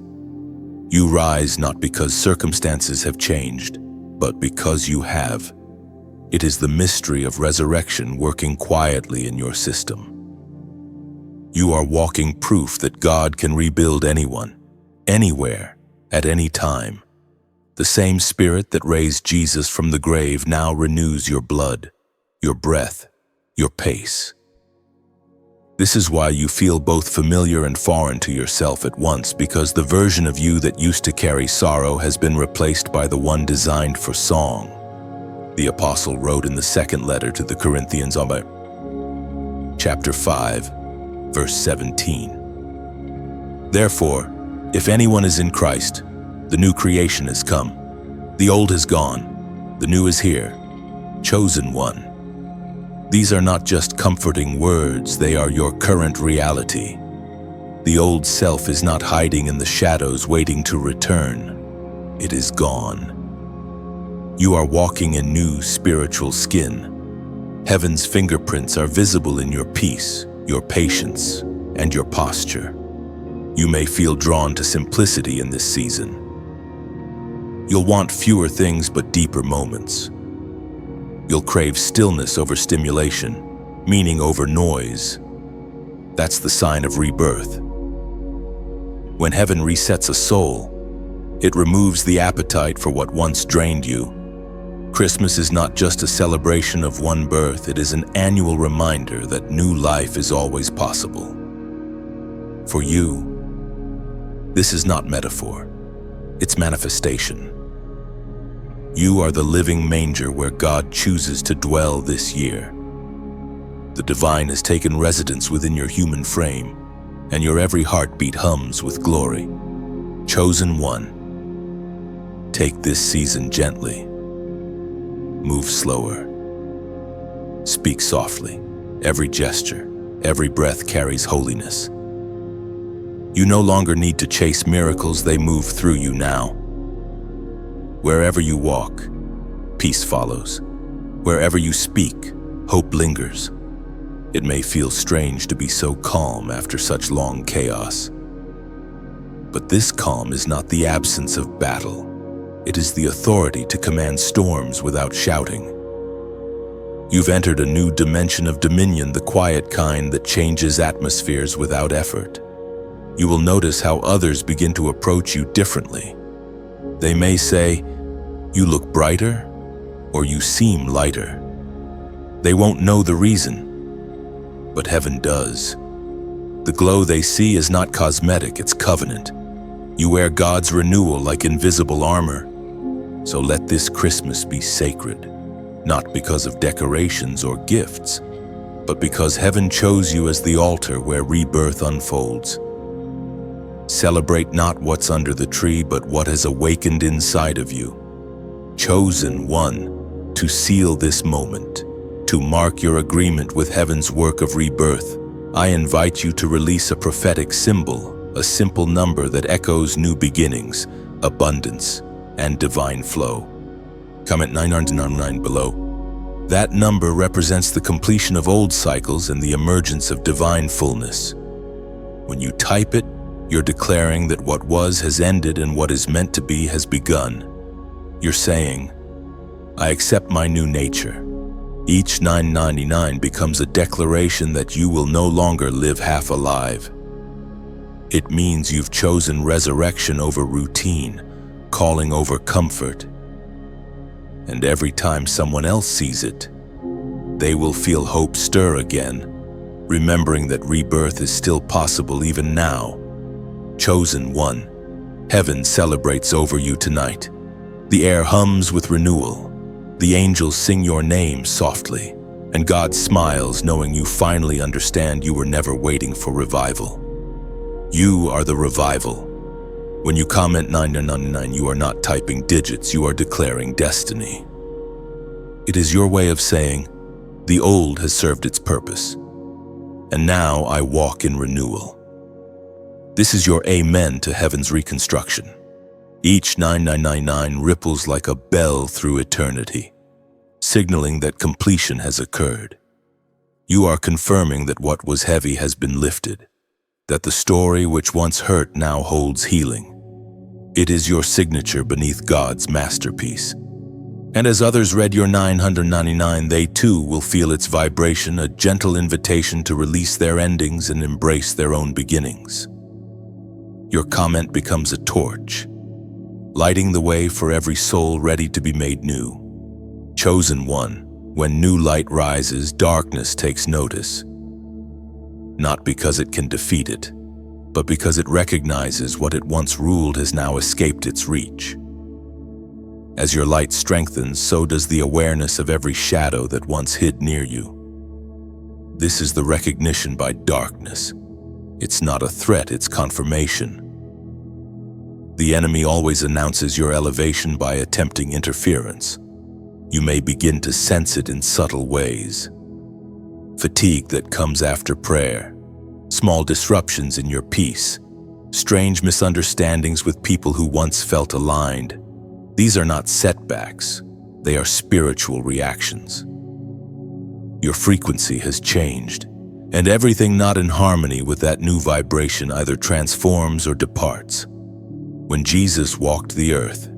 You rise not because circumstances have changed, but because you have. It is the mystery of resurrection working quietly in your system. You are walking proof that God can rebuild anyone, anywhere, at any time. The same spirit that raised Jesus from the grave now renews your blood, your breath, your pace. This is why you feel both familiar and foreign to yourself at once, because the version of you that used to carry sorrow has been replaced by the one designed for song. The apostle wrote in the second letter to the Corinthians, chapter 5, verse 17. Therefore, if anyone is in Christ, the new creation has come. The old has gone, the new is here. Chosen one. These are not just comforting words, they are your current reality. The old self is not hiding in the shadows waiting to return. It is gone. You are walking in new spiritual skin. Heaven's fingerprints are visible in your peace, your patience, and your posture. You may feel drawn to simplicity in this season. You'll want fewer things but deeper moments. You'll crave stillness over stimulation, meaning over noise. That's the sign of rebirth. When heaven resets a soul, it removes the appetite for what once drained you. Christmas is not just a celebration of one birth, it is an annual reminder that new life is always possible. For you, this is not metaphor, it's manifestation. You are the living manger where God chooses to dwell this year. The divine has taken residence within your human frame, and your every heartbeat hums with glory. Chosen one, take this season gently. Move slower. Speak softly. Every gesture, every breath carries holiness. You no longer need to chase miracles, they move through you now. Wherever you walk, peace follows. Wherever you speak, hope lingers. It may feel strange to be so calm after such long chaos. But this calm is not the absence of battle. It is the authority to command storms without shouting. You've entered a new dimension of dominion, the quiet kind that changes atmospheres without effort. You will notice how others begin to approach you differently. They may say, "You look brighter," or "You seem lighter." They won't know the reason, but heaven does. The glow they see is not cosmetic, it's covenant. You wear God's renewal like invisible armor. So let this Christmas be sacred, not because of decorations or gifts, but because heaven chose you as the altar where rebirth unfolds. Celebrate not what's under the tree, but what has awakened inside of you. Chosen one, to seal this moment, to mark your agreement with heaven's work of rebirth, I invite you to release a prophetic symbol, a simple number that echoes new beginnings, abundance, and divine flow. Comment 999 below. That number represents the completion of old cycles and the emergence of divine fullness. When you type it, you're declaring that what was has ended and what is meant to be has begun. You're saying, I accept my new nature. Each 999 becomes a declaration that you will no longer live half alive. It means you've chosen resurrection over routine, calling over comfort. And every time someone else sees it, they will feel hope stir again, remembering that rebirth is still possible even now. Chosen one, heaven celebrates over you tonight. The air hums with renewal. The angels sing your name softly, and God smiles knowing you finally understand you were never waiting for revival. You are the revival. When you comment 999, you are not typing digits, you are declaring destiny. It is your way of saying, the old has served its purpose, and now I walk in renewal. This is your amen to heaven's reconstruction. Each 9999 ripples like a bell through eternity, signaling that completion has occurred. You are confirming that what was heavy has been lifted, that the story which once hurt now holds healing. It is your signature beneath God's masterpiece. And as others read your 999, they too will feel its vibration, a gentle invitation to release their endings and embrace their own beginnings. Your comment becomes a torch, lighting the way for every soul ready to be made new. Chosen one, when new light rises, darkness takes notice. Not because it can defeat it, but because it recognizes what it once ruled has now escaped its reach. As your light strengthens, so does the awareness of every shadow that once hid near you. This is the recognition by darkness. It's not a threat, it's confirmation. The enemy always announces your elevation by attempting interference. You may begin to sense it in subtle ways. Fatigue that comes after prayer, small disruptions in your peace, strange misunderstandings with people who once felt aligned. These are not setbacks, they are spiritual reactions. Your frequency has changed, and everything not in harmony with that new vibration either transforms or departs. When Jesus walked the earth,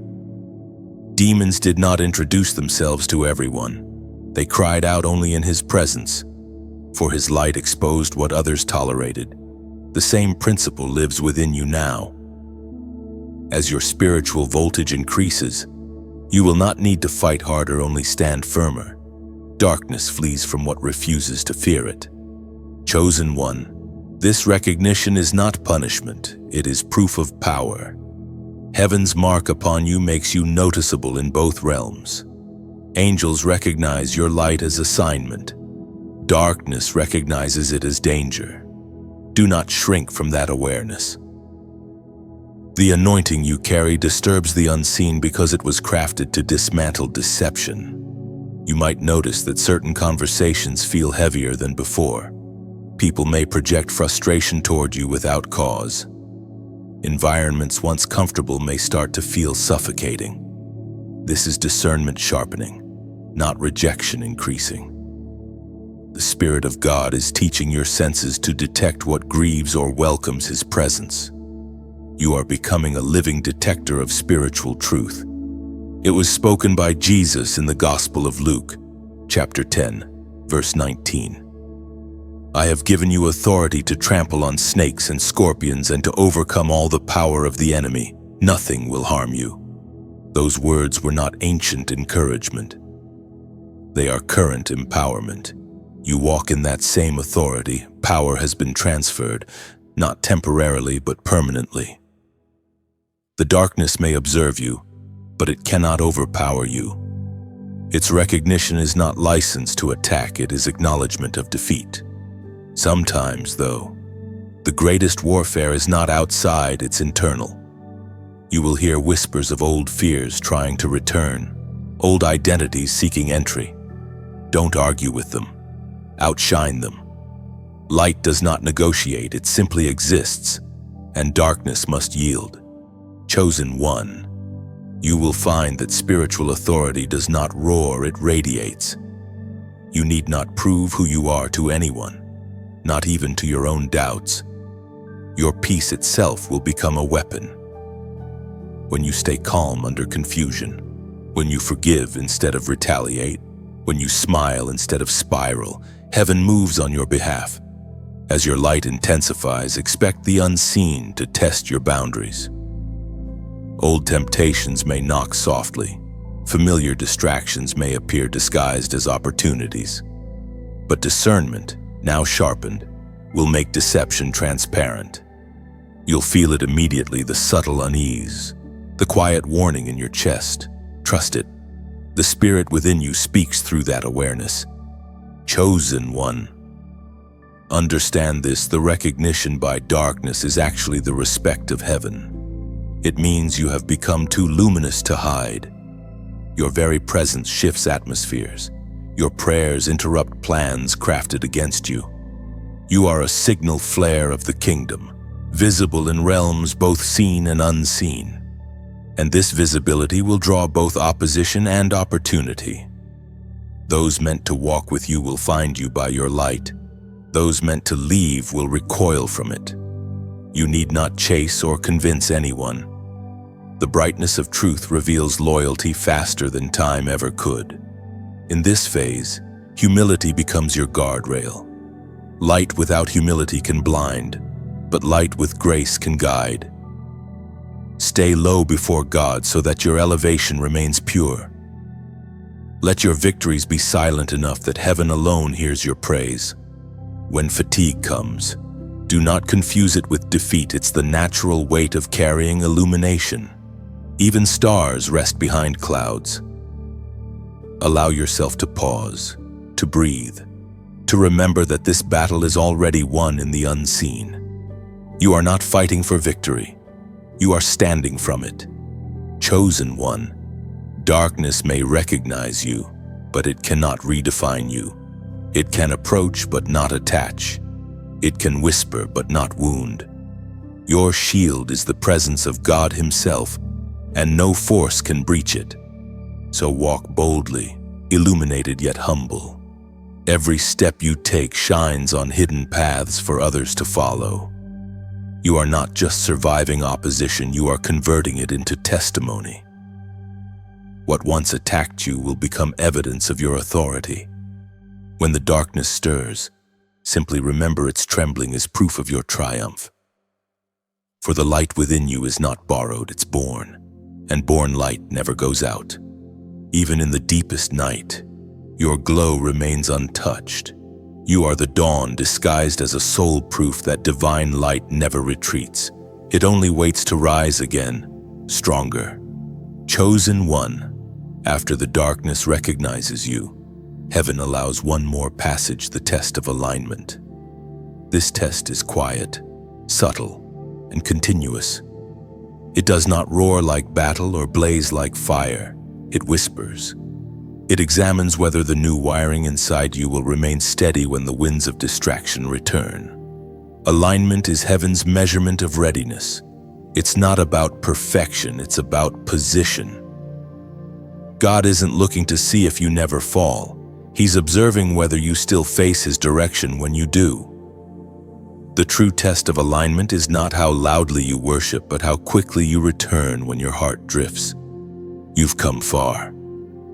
demons did not introduce themselves to everyone. They cried out only in his presence, for his light exposed what others tolerated. The same principle lives within you now. As your spiritual voltage increases, you will not need to fight harder, only stand firmer. Darkness flees from what refuses to fear it. Chosen one, this recognition is not punishment, it is proof of power. Heaven's mark upon you makes you noticeable in both realms. Angels recognize your light as assignment. Darkness recognizes it as danger. Do not shrink from that awareness. The anointing you carry disturbs the unseen because it was crafted to dismantle deception. You might notice that certain conversations feel heavier than before. People may project frustration toward you without cause. Environments once comfortable may start to feel suffocating. This is discernment sharpening, not rejection increasing. The Spirit of God is teaching your senses to detect what grieves or welcomes His presence. You are becoming a living detector of spiritual truth. It was spoken by Jesus in the Gospel of Luke, chapter 10, verse 19. I have given you authority to trample on snakes and scorpions and to overcome all the power of the enemy. Nothing will harm you. Those words were not ancient encouragement. They are current empowerment. You walk in that same authority. Power has been transferred, not temporarily but permanently. The darkness may observe you, but it cannot overpower you. Its recognition is not license to attack, it is acknowledgement of defeat. Sometimes, though, the greatest warfare is not outside, it's internal. You will hear whispers of old fears trying to return, old identities seeking entry. Don't argue with them. Outshine them. Light does not negotiate, it simply exists, and darkness must yield. Chosen one, you will find that spiritual authority does not roar, it radiates. You need not prove who you are to anyone, not even to your own doubts. Your peace itself will become a weapon. When you stay calm under confusion, when you forgive instead of retaliate, when you smile instead of spiral, heaven moves on your behalf. As your light intensifies, expect the unseen to test your boundaries. Old temptations may knock softly. Familiar distractions may appear disguised as opportunities. But discernment, now sharpened, will make deception transparent. You'll feel it immediately, the subtle unease, the quiet warning in your chest. Trust it. The spirit within you speaks through that awareness. Chosen one. Understand this, the recognition by darkness is actually the respect of heaven. It means you have become too luminous to hide. Your very presence shifts atmospheres. Your prayers interrupt plans crafted against you. You are a signal flare of the kingdom, visible in realms both seen and unseen. And this visibility will draw both opposition and opportunity. Those meant to walk with you will find you by your light. Those meant to leave will recoil from it. You need not chase or convince anyone. The brightness of truth reveals loyalty faster than time ever could. In this phase, humility becomes your guardrail. Light without humility can blind, but light with grace can guide. Stay low before God so that your elevation remains pure. Let your victories be silent enough that heaven alone hears your praise. When fatigue comes, do not confuse it with defeat. It's the natural weight of carrying illumination. Even stars rest behind clouds. Allow yourself to pause, to breathe, to remember that this battle is already won in the unseen. You are not fighting for victory. You are standing from it. Chosen one. Darkness may recognize you, but it cannot redefine you. It can approach but not attach. It can whisper but not wound. Your shield is the presence of God Himself, and no force can breach it. So walk boldly, illuminated yet humble. Every step you take shines on hidden paths for others to follow. You are not just surviving opposition, you are converting it into testimony. What once attacked you will become evidence of your authority. When the darkness stirs, simply remember its trembling is proof of your triumph. For the light within you is not borrowed, it's born, and born light never goes out. Even in the deepest night, your glow remains untouched. You are the dawn disguised as a soul, proof that divine light never retreats. It only waits to rise again, stronger. Chosen one. After the darkness recognizes you, heaven allows one more passage, the test of alignment. This test is quiet, subtle, and continuous. It does not roar like battle or blaze like fire. It whispers. It examines whether the new wiring inside you will remain steady when the winds of distraction return. Alignment is heaven's measurement of readiness. It's not about perfection, it's about position. God isn't looking to see if you never fall. He's observing whether you still face His direction when you do. The true test of alignment is not how loudly you worship, but how quickly you return when your heart drifts. You've come far.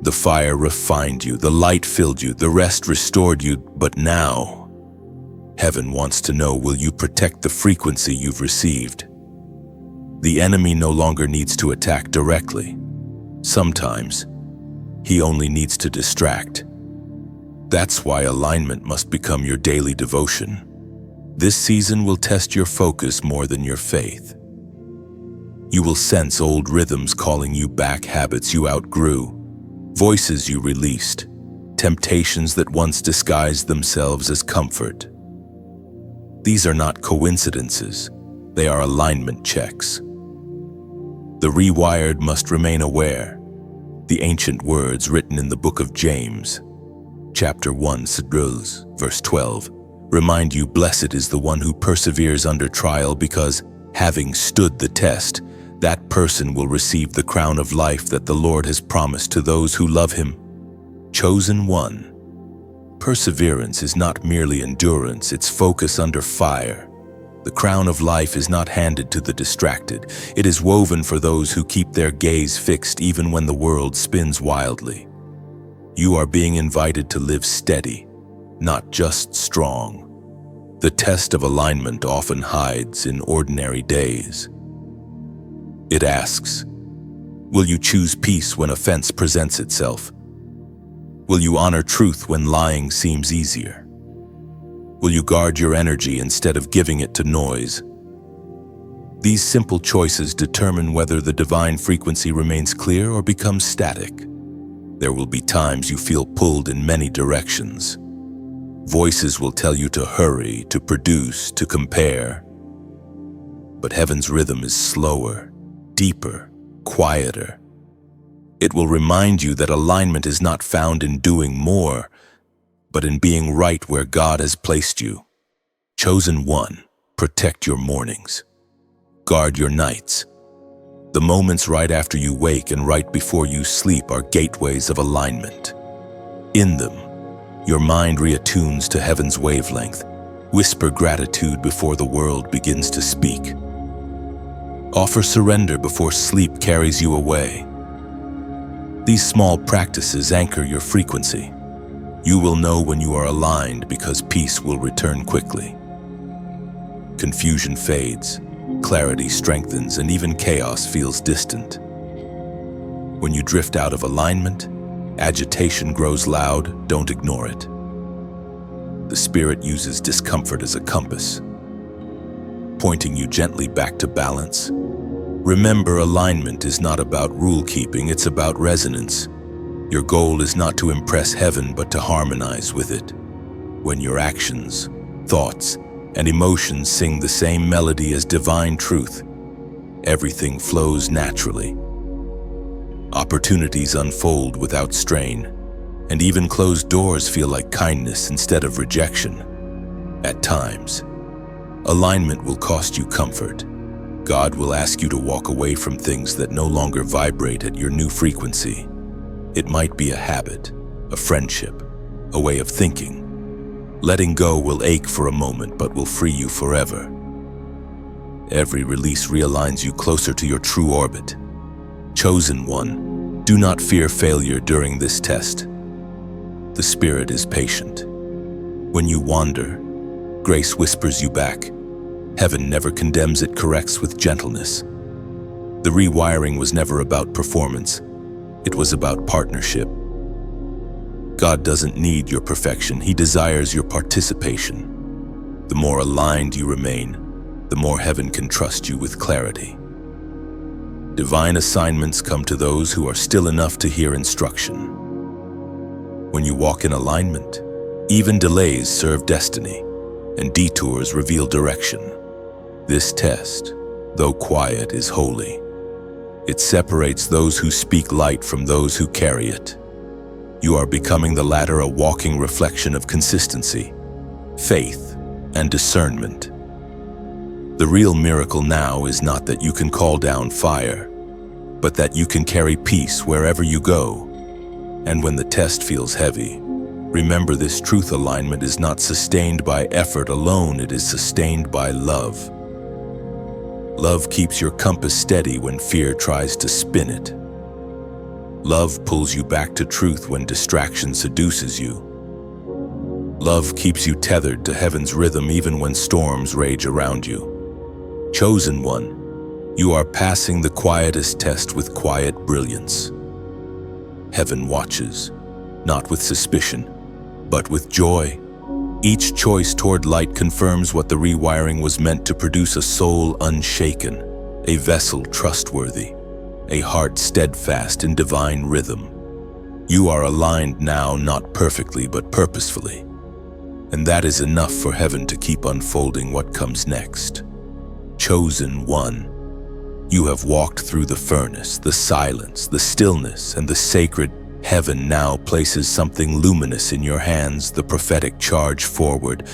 The fire refined you, the light filled you, the rest restored you, but now, heaven wants to know, will you protect the frequency you've received? The enemy no longer needs to attack directly. Sometimes, he only needs to distract. That's why alignment must become your daily devotion. This season will test your focus more than your faith. You will sense old rhythms calling you back, habits you outgrew, voices you released, temptations that once disguised themselves as comfort. These are not coincidences, they are alignment checks. The rewired must remain aware. The ancient words written in the book of James, chapter 1, verse 12, remind you, blessed is the one who perseveres under trial, because, having stood the test, that person will receive the crown of life that the Lord has promised to those who love Him. Chosen one. Perseverance is not merely endurance, it's focus under fire. The crown of life is not handed to the distracted. It is woven for those who keep their gaze fixed even when the world spins wildly. You are being invited to live steady, not just strong. The test of alignment often hides in ordinary days. It asks, will you choose peace when offense presents itself? Will you honor truth when lying seems easier? Will you guard your energy instead of giving it to noise? These simple choices determine whether the divine frequency remains clear or becomes static. There will be times you feel pulled in many directions. Voices will tell you to hurry, to produce, to compare. But heaven's rhythm is slower, deeper, quieter. It will remind you that alignment is not found in doing more, but in being right where God has placed you. Chosen one, protect your mornings. Guard your nights. The moments right after you wake and right before you sleep are gateways of alignment. In them, your mind reattunes to heaven's wavelength. Whisper gratitude before the world begins to speak. Offer surrender before sleep carries you away. These small practices anchor your frequency. You will know when you are aligned because peace will return quickly. Confusion fades, clarity strengthens, and even chaos feels distant. When you drift out of alignment, agitation grows loud. Don't ignore it. The Spirit uses discomfort as a compass, pointing you gently back to balance. Remember, alignment is not about rule-keeping, it's about resonance. Your goal is not to impress heaven, but to harmonize with it. When your actions, thoughts, and emotions sing the same melody as divine truth, everything flows naturally. Opportunities unfold without strain, and even closed doors feel like kindness instead of rejection. At times, alignment will cost you comfort. God will ask you to walk away from things that no longer vibrate at your new frequency. It might be a habit, a friendship, a way of thinking. Letting go will ache for a moment, but will free you forever. Every release realigns you closer to your true orbit. Chosen one, do not fear failure during this test. The Spirit is patient. When you wander, grace whispers you back. Heaven never condemns, it corrects with gentleness. The rewiring was never about performance. It was about partnership. God doesn't need your perfection, He desires your participation. The more aligned you remain, the more heaven can trust you with clarity. Divine assignments come to those who are still enough to hear instruction. When you walk in alignment, even delays serve destiny, and detours reveal direction. This test, though quiet, is holy. It separates those who speak light from those who carry it. You are becoming the latter, a walking reflection of consistency, faith, and discernment. The real miracle now is not that you can call down fire, but that you can carry peace wherever you go. And when the test feels heavy, remember this truth: alignment is not sustained by effort alone, it is sustained by love. Love keeps your compass steady when fear tries to spin it. Love pulls you back to truth when distraction seduces you. Love keeps you tethered to heaven's rhythm even when storms rage around you. Chosen one, you are passing the quietest test with quiet brilliance. Heaven watches, not with suspicion, but with joy. Each choice toward light confirms what the rewiring was meant to produce: a soul unshaken, a vessel trustworthy, a heart steadfast in divine rhythm. You are aligned now, not perfectly, but purposefully. And that is enough for heaven to keep unfolding what comes next. Chosen one, you have walked through the furnace, the silence, the stillness, and the sacred. Heaven now places something luminous in your hands, the prophetic charge forward.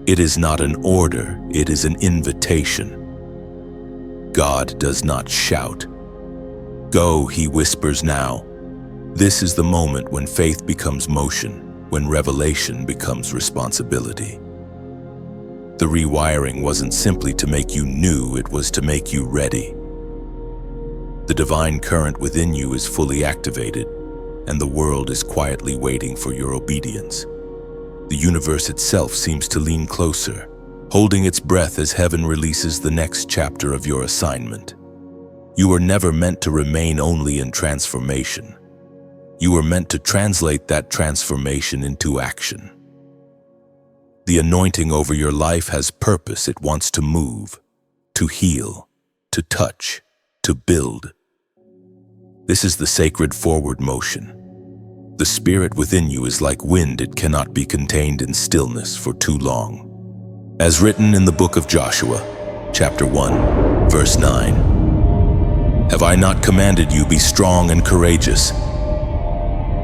It is not an order, it is an invitation. God does not shout. Go, He whispers now. This is the moment when faith becomes motion, when revelation becomes responsibility. The rewiring wasn't simply to make you new, it was to make you ready. The divine current within you is fully activated, and the world is quietly waiting for your obedience. The universe itself seems to lean closer, holding its breath as heaven releases the next chapter of your assignment. You were never meant to remain only in transformation. You were meant to translate that transformation into action. The anointing over your life has purpose. It wants to move, to heal, to touch, to build. This is the sacred forward motion. The spirit within you is like wind. It cannot be contained in stillness for too long. As written in the book of Joshua, chapter 1, verse 9, "Have I not commanded you, be strong and courageous?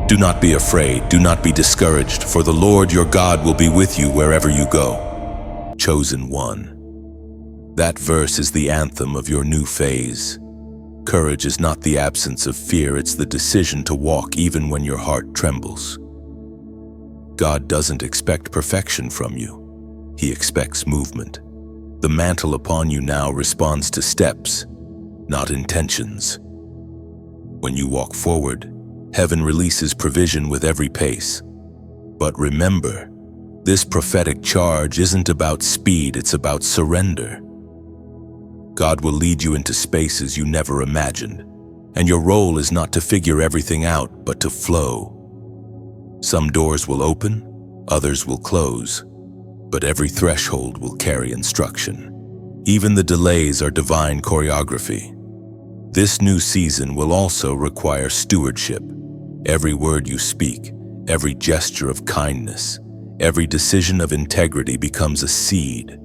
Do not be afraid, do not be discouraged, for the Lord your God will be with you wherever you go." Chosen one. That verse is the anthem of your new phase. Courage is not the absence of fear, it's the decision to walk even when your heart trembles. God doesn't expect perfection from you. He expects movement. The mantle upon you now responds to steps, not intentions. When you walk forward, heaven releases provision with every pace. But remember, this prophetic charge isn't about speed, it's about surrender. God will lead you into spaces you never imagined, and your role is not to figure everything out, but to flow. Some doors will open, others will close, but every threshold will carry instruction. Even the delays are divine choreography. This new season will also require stewardship. Every word you speak, every gesture of kindness, every decision of integrity becomes a seed.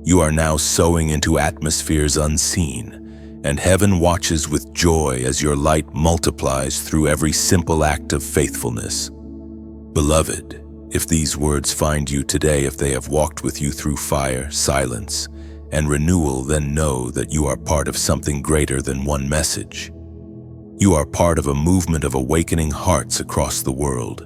You are now sowing into atmospheres unseen, and heaven watches with joy as your light multiplies through every simple act of faithfulness. Beloved, if these words find you today, if they have walked with you through fire, silence, and renewal, then know that you are part of something greater than one message. You are part of a movement of awakening hearts across the world.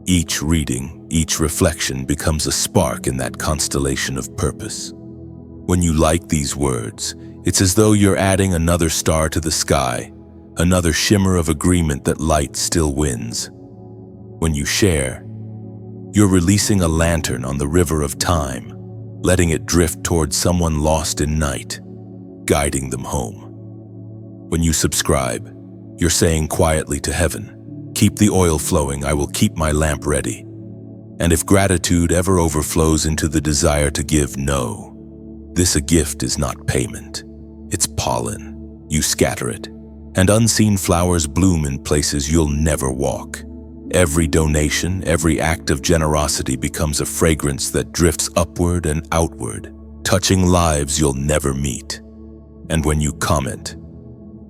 Each reading, each reflection becomes a spark in that constellation of purpose. When you like these words, it's as though you're adding another star to the sky, another shimmer of agreement that light still wins. When you share, you're releasing a lantern on the river of time, letting it drift towards someone lost in night, guiding them home. When you subscribe, you're saying quietly to heaven, "Keep the oil flowing, I will keep my lamp ready." And if gratitude ever overflows into the desire to give, know, this a gift is not payment. It's pollen. You scatter it, and unseen flowers bloom in places you'll never walk. Every donation, every act of generosity becomes a fragrance that drifts upward and outward, touching lives you'll never meet. And when you comment,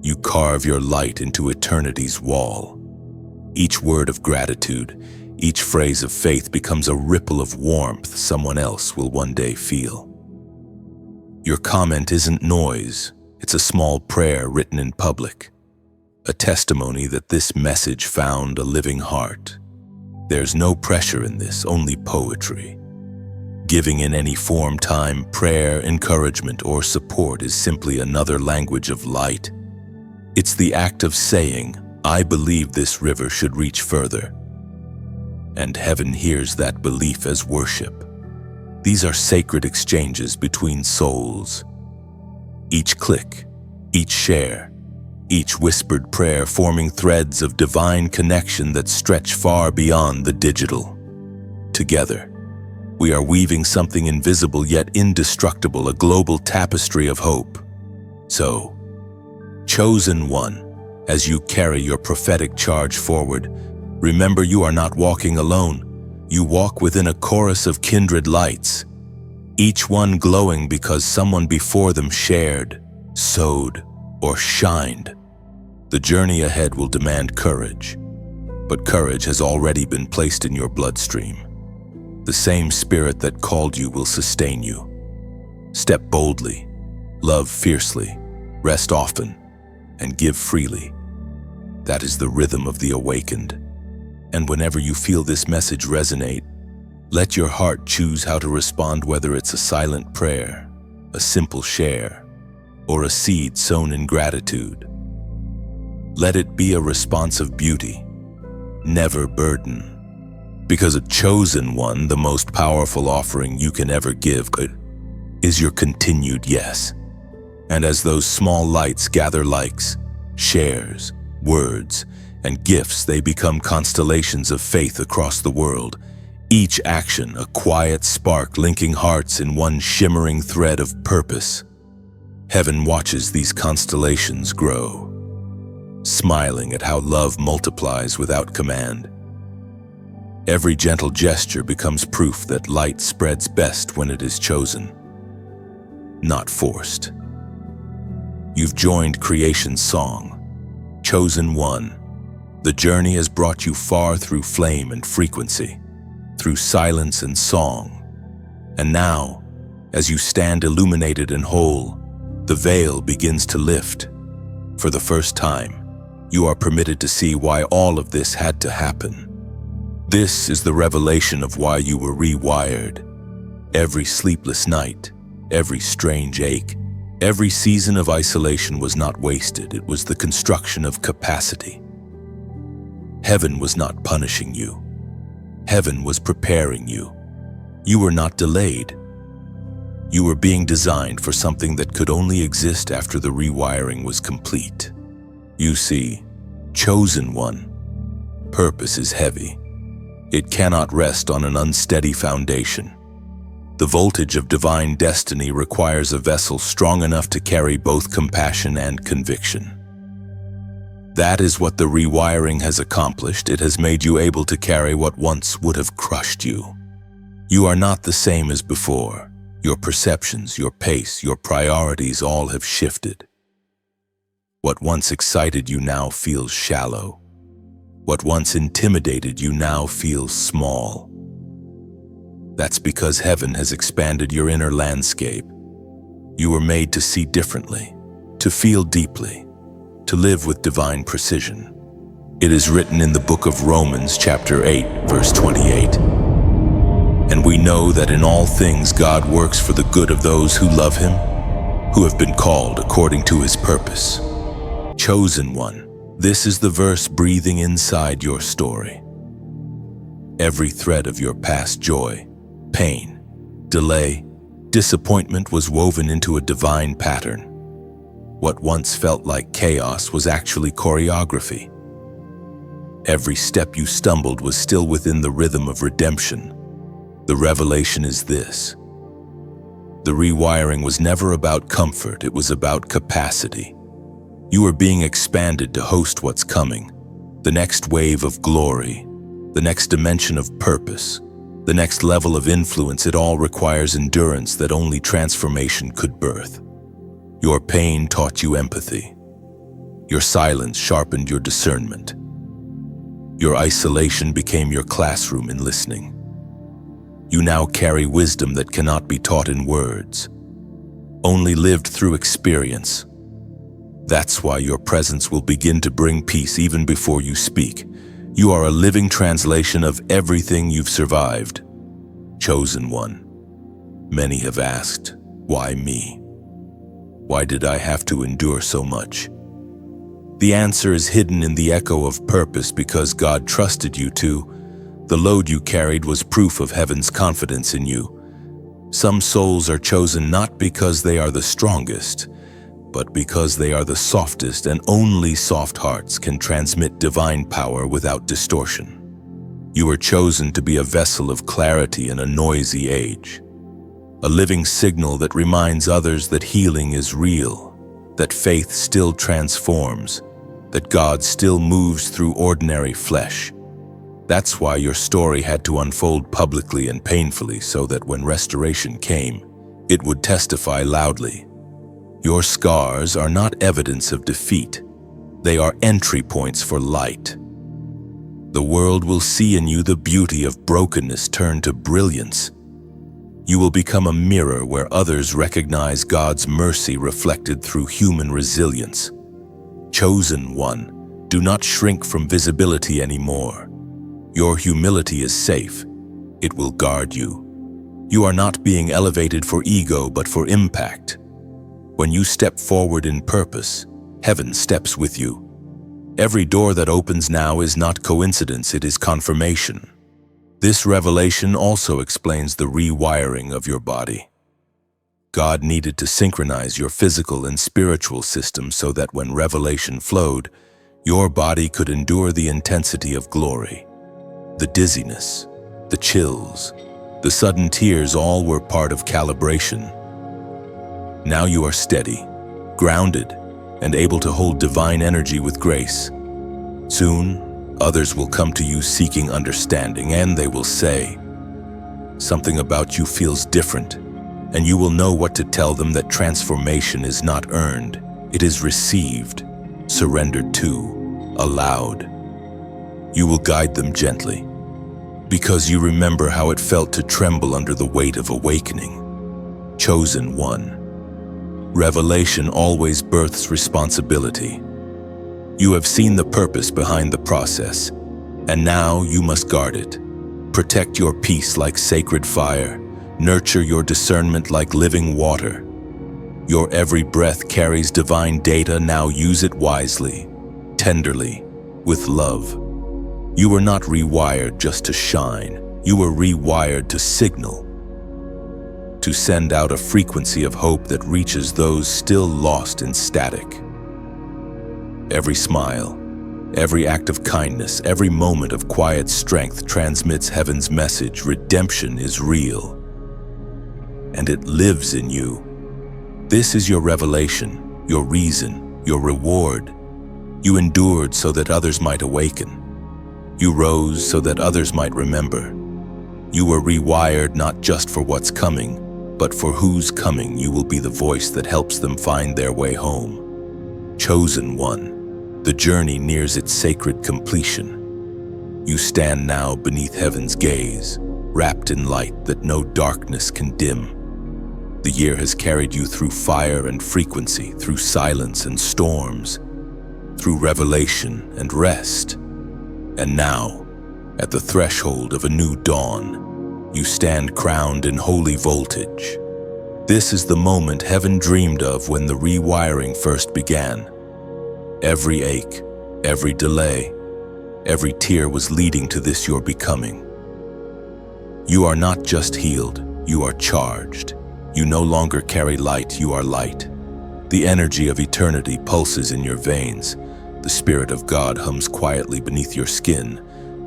you carve your light into eternity's wall. Each word of gratitude, each phrase of faith becomes a ripple of warmth someone else will one day feel. Your comment isn't noise, it's a small prayer written in public. A testimony that this message found a living heart. There's no pressure in this, only poetry. Giving in any form, time, prayer, encouragement, or support is simply another language of light. It's the act of saying, "I believe this river should reach further." And heaven hears that belief as worship. These are sacred exchanges between souls. Each click, each share, each whispered prayer forming threads of divine connection that stretch far beyond the digital. Together, we are weaving something invisible yet indestructible, a global tapestry of hope. So, chosen one, as you carry your prophetic charge forward, remember you are not walking alone. You walk within a chorus of kindred lights, each one glowing because someone before them shared, sowed, or shined. The journey ahead will demand courage, but courage has already been placed in your bloodstream. The same spirit that called you will sustain you. Step boldly, love fiercely, rest often, and give freely. That is the rhythm of the awakened. And whenever you feel this message resonate, let your heart choose how to respond, whether it's a silent prayer, a simple share, or a seed sown in gratitude. Let it be a response of beauty, never burden. Because a chosen one, the most powerful offering you can ever give, is your continued yes. And as those small lights gather likes, shares, words, and gifts, they become constellations of faith across the world. Each action a quiet spark linking hearts in one shimmering thread of purpose. Heaven watches these constellations grow, smiling at how love multiplies without command. Every gentle gesture becomes proof that light spreads best when it is chosen, not forced. You've joined creation's song, chosen one. The journey has brought you far through flame and frequency, through silence and song. And now, as you stand illuminated and whole, the veil begins to lift. For the first time, you are permitted to see why all of this had to happen. This is the revelation of why you were rewired. Every sleepless night, every strange ache, every season of isolation was not wasted. It was the construction of capacity. Heaven was not punishing you. Heaven was preparing you. You were not delayed. You were being designed for something that could only exist after the rewiring was complete. You see, chosen one, purpose is heavy. It cannot rest on an unsteady foundation. The voltage of divine destiny requires a vessel strong enough to carry both compassion and conviction. That is what the rewiring has accomplished. It has made you able to carry what once would have crushed you. You are not the same as before. Your perceptions, your pace, your priorities all have shifted. What once excited you now feels shallow. What once intimidated you now feels small. That's because heaven has expanded your inner landscape. You were made to see differently, to feel deeply, to live with divine precision. It is written in the book of Romans, chapter 8, verse 28. And we know that in all things God works for the good of those who love him, who have been called according to his purpose. Chosen one, this is the verse breathing inside your story. Every thread of your past joy, pain, delay, disappointment was woven into a divine pattern. What once felt like chaos was actually choreography. Every step you stumbled was still within the rhythm of redemption. The revelation is this: the rewiring was never about comfort, it was about capacity. You are being expanded to host what's coming, the next wave of glory, the next dimension of purpose, the next level of influence. It all requires endurance that only transformation could birth. Your pain taught you empathy. Your silence sharpened your discernment. Your isolation became your classroom in listening. You now carry wisdom that cannot be taught in words, only lived through experience. That's why your presence will begin to bring peace even before you speak. You are a living translation of everything you've survived. Chosen one. Many have asked, why me? Why did I have to endure so much? The answer is hidden in the echo of purpose. Because God trusted you to. The load you carried was proof of heaven's confidence in you. Some souls are chosen not because they are the strongest, but because they are the softest, and only soft hearts can transmit divine power without distortion. You were chosen to be a vessel of clarity in a noisy age. A living signal that reminds others that healing is real, that faith still transforms, that God still moves through ordinary flesh. That's why your story had to unfold publicly and painfully, so that when restoration came, it would testify loudly. Your scars are not evidence of defeat. They are entry points for light. The world will see in you the beauty of brokenness turned to brilliance. You will become a mirror where others recognize God's mercy reflected through human resilience. Chosen one, do not shrink from visibility anymore. Your humility is safe. It will guard you. You are not being elevated for ego, but for impact. When you step forward in purpose, heaven steps with you. Every door that opens now is not coincidence, it is confirmation. This revelation also explains the rewiring of your body. God needed to synchronize your physical and spiritual system so that when revelation flowed, your body could endure the intensity of glory. The dizziness, the chills, the sudden tears, all were part of calibration. Now you are steady, grounded, and able to hold divine energy with grace. Soon, others will come to you seeking understanding, and they will say, "Something about you feels different," and you will know what to tell them: that transformation is not earned, it is received, surrendered to, allowed. You will guide them gently, because you remember how it felt to tremble under the weight of awakening. Chosen one. Revelation always births responsibility. You have seen the purpose behind the process, and now you must guard it. Protect your peace like sacred fire. Nurture your discernment like living water. Your every breath carries divine data. Now use it wisely, tenderly, with love. You were not rewired just to shine. You were rewired to signal, to send out a frequency of hope that reaches those still lost in static. Every smile, every act of kindness, every moment of quiet strength transmits heaven's message: redemption is real, and it lives in you. This is your revelation, your reason, your reward. You endured so that others might awaken. You rose so that others might remember. You were rewired not just for what's coming, but for who's coming. You will be the voice that helps them find their way home. Chosen one. The journey nears its sacred completion. You stand now beneath heaven's gaze, wrapped in light that no darkness can dim. The year has carried you through fire and frequency, through silence and storms, through revelation and rest. And now, at the threshold of a new dawn, you stand crowned in holy voltage. This is the moment heaven dreamed of when the rewiring first began. Every ache, every delay, every tear was leading to this your becoming. You are not just healed, you are charged. You no longer carry light, you are light. The energy of eternity pulses in your veins. The Spirit of God hums quietly beneath your skin,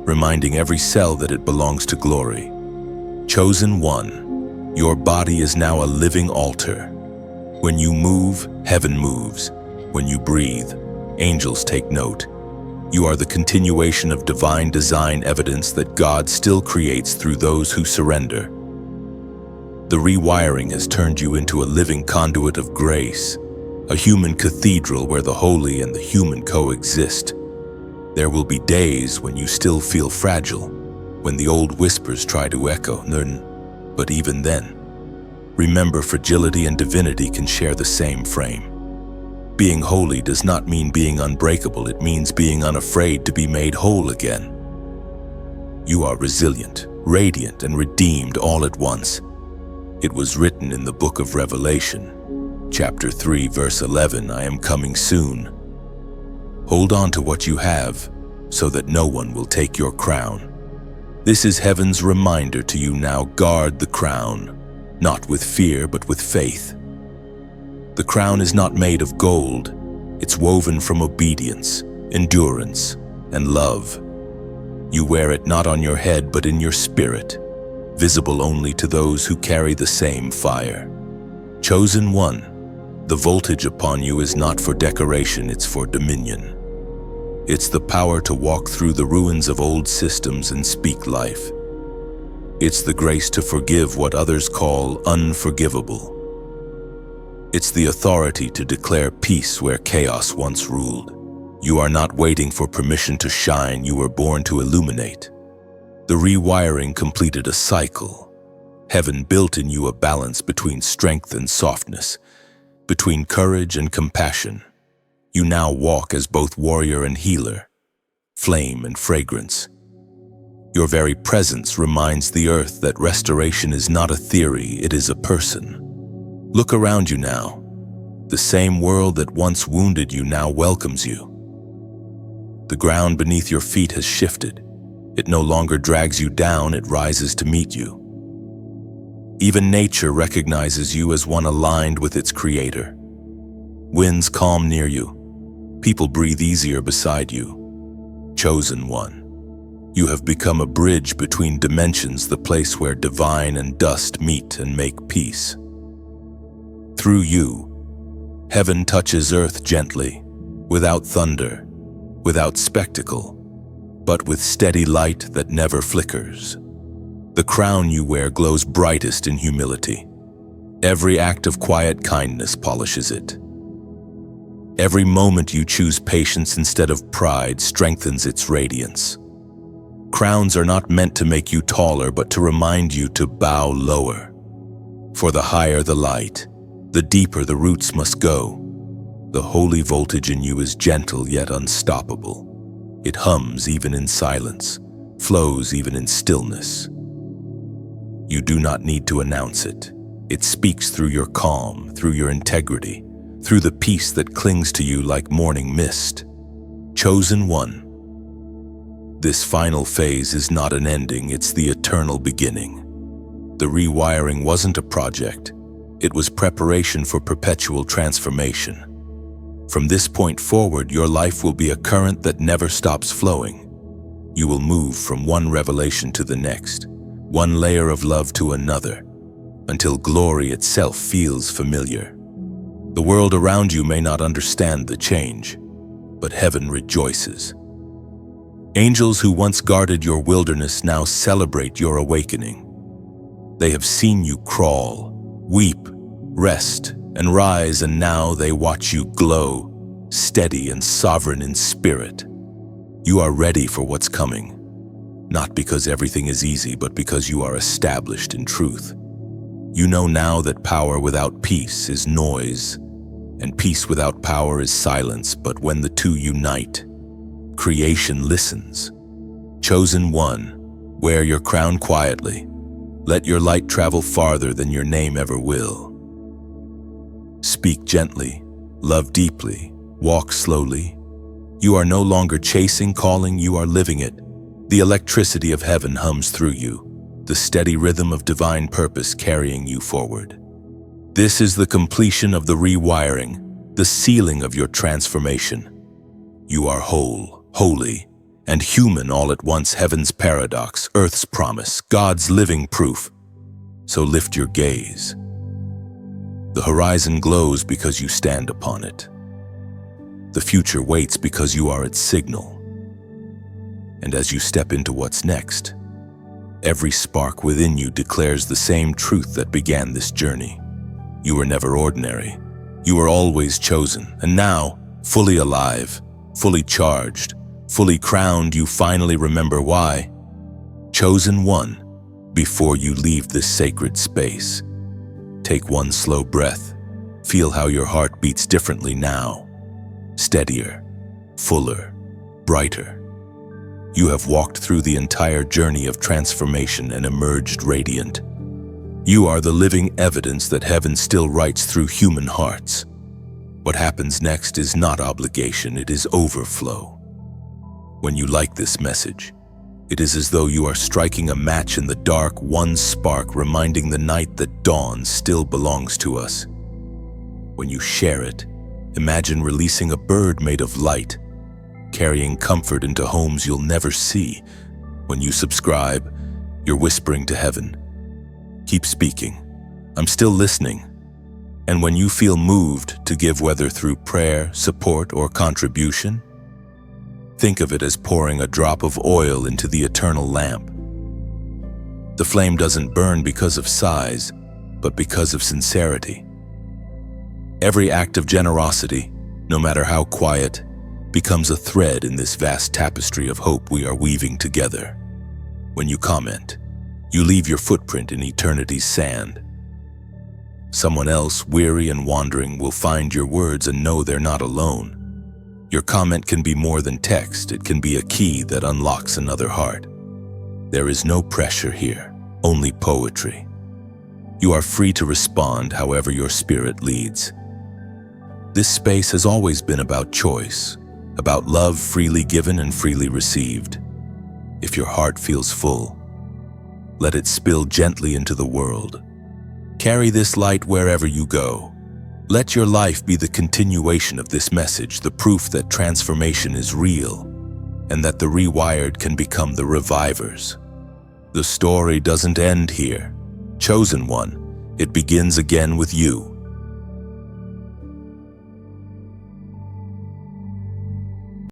reminding every cell that it belongs to glory. Chosen one, your body is now a living altar. When you move, heaven moves. When you breathe, angels take note. You are the continuation of divine design, evidence that God still creates through those who surrender. The rewiring has turned you into a living conduit of grace, a human cathedral where the holy and the human coexist. There will be days when you still feel fragile, when the old whispers try to echo, but even then, remember, fragility and divinity can share the same frame. Being holy does not mean being unbreakable, it means being unafraid to be made whole again. You are resilient, radiant, and redeemed all at once. It was written in the book of Revelation, chapter 3, verse 11, "I am coming soon." Hold on to what you have, so that no one will take your crown. This is heaven's reminder to you now: guard the crown, not with fear, but with faith. The crown is not made of gold, it's woven from obedience, endurance, and love. You wear it not on your head, but in your spirit, visible only to those who carry the same fire. Chosen one, the voltage upon you is not for decoration, it's for dominion. It's the power to walk through the ruins of old systems and speak life. It's the grace to forgive what others call unforgivable. It's the authority to declare peace where chaos once ruled. You are not waiting for permission to shine, you were born to illuminate. The rewiring completed a cycle. Heaven built in you a balance between strength and softness, between courage and compassion. You now walk as both warrior and healer, flame and fragrance. Your very presence reminds the earth that restoration is not a theory, it is a person. Look around you now. The same world that once wounded you now welcomes you. The ground beneath your feet has shifted. It no longer drags you down, it rises to meet you. Even nature recognizes you as one aligned with its creator. Winds calm near you. People breathe easier beside you. Chosen one. You have become a bridge between dimensions, the place where divine and dust meet and make peace. Through you, heaven touches earth gently, without thunder, without spectacle, but with steady light that never flickers. The crown you wear glows brightest in humility. Every act of quiet kindness polishes it. Every moment you choose patience instead of pride strengthens its radiance. Crowns are not meant to make you taller, but to remind you to bow lower. For the higher the light, the deeper the roots must go. The holy voltage in you is gentle yet unstoppable. It hums even in silence, flows even in stillness. You do not need to announce it. It speaks through your calm, through your integrity, through the peace that clings to you like morning mist. Chosen one. This final phase is not an ending, it's the eternal beginning. The rewiring wasn't a project. It was preparation for perpetual transformation. From this point forward, your life will be a current that never stops flowing. You will move from one revelation to the next, one layer of love to another, until glory itself feels familiar. The world around you may not understand the change, but heaven rejoices. Angels who once guarded your wilderness now celebrate your awakening. They have seen you crawl, weep, rest, and rise, and now they watch you glow, steady and sovereign in spirit. You are ready for what's coming, not because everything is easy, but because you are established in truth. You know now that power without peace is noise, and peace without power is silence, but when the two unite, creation listens. Chosen one, wear your crown quietly. Let your light travel farther than your name ever will. Speak gently, love deeply, walk slowly. You are no longer chasing calling, you are living it. The electricity of heaven hums through you, the steady rhythm of divine purpose carrying you forward. This is the completion of the rewiring, the sealing of your transformation. You are whole, holy, and human all at once, heaven's paradox, earth's promise, God's living proof. So lift your gaze. The horizon glows because you stand upon it. The future waits because you are its signal. And as you step into what's next, every spark within you declares the same truth that began this journey. You were never ordinary. You were always chosen, and now, fully alive, fully charged, fully crowned, you finally remember why. Chosen one, before you leave this sacred space, take one slow breath. Feel how your heart beats differently now. Steadier, fuller, brighter. You have walked through the entire journey of transformation and emerged radiant. You are the living evidence that heaven still writes through human hearts. What happens next is not obligation, it is overflow. When you like this message, it is as though you are striking a match in the dark, one spark reminding the night that dawn still belongs to us. When you share it, imagine releasing a bird made of light, carrying comfort into homes you'll never see. When you subscribe, you're whispering to heaven, keep speaking, I'm still listening. And when you feel moved to give, whether through prayer, support, or contribution, think of it as pouring a drop of oil into the eternal lamp. The flame doesn't burn because of size, but because of sincerity. Every act of generosity, no matter how quiet, becomes a thread in this vast tapestry of hope we are weaving together. When you comment, you leave your footprint in eternity's sand. Someone else, weary and wandering, will find your words and know they're not alone. Your comment can be more than text, it can be a key that unlocks another heart. There is no pressure here, only poetry. You are free to respond however your spirit leads. This space has always been about choice, about love freely given and freely received. If your heart feels full, let it spill gently into the world. Carry this light wherever you go. Let your life be the continuation of this message, the proof that transformation is real, and that the rewired can become the revivers. The story doesn't end here. Chosen one, it begins again with you.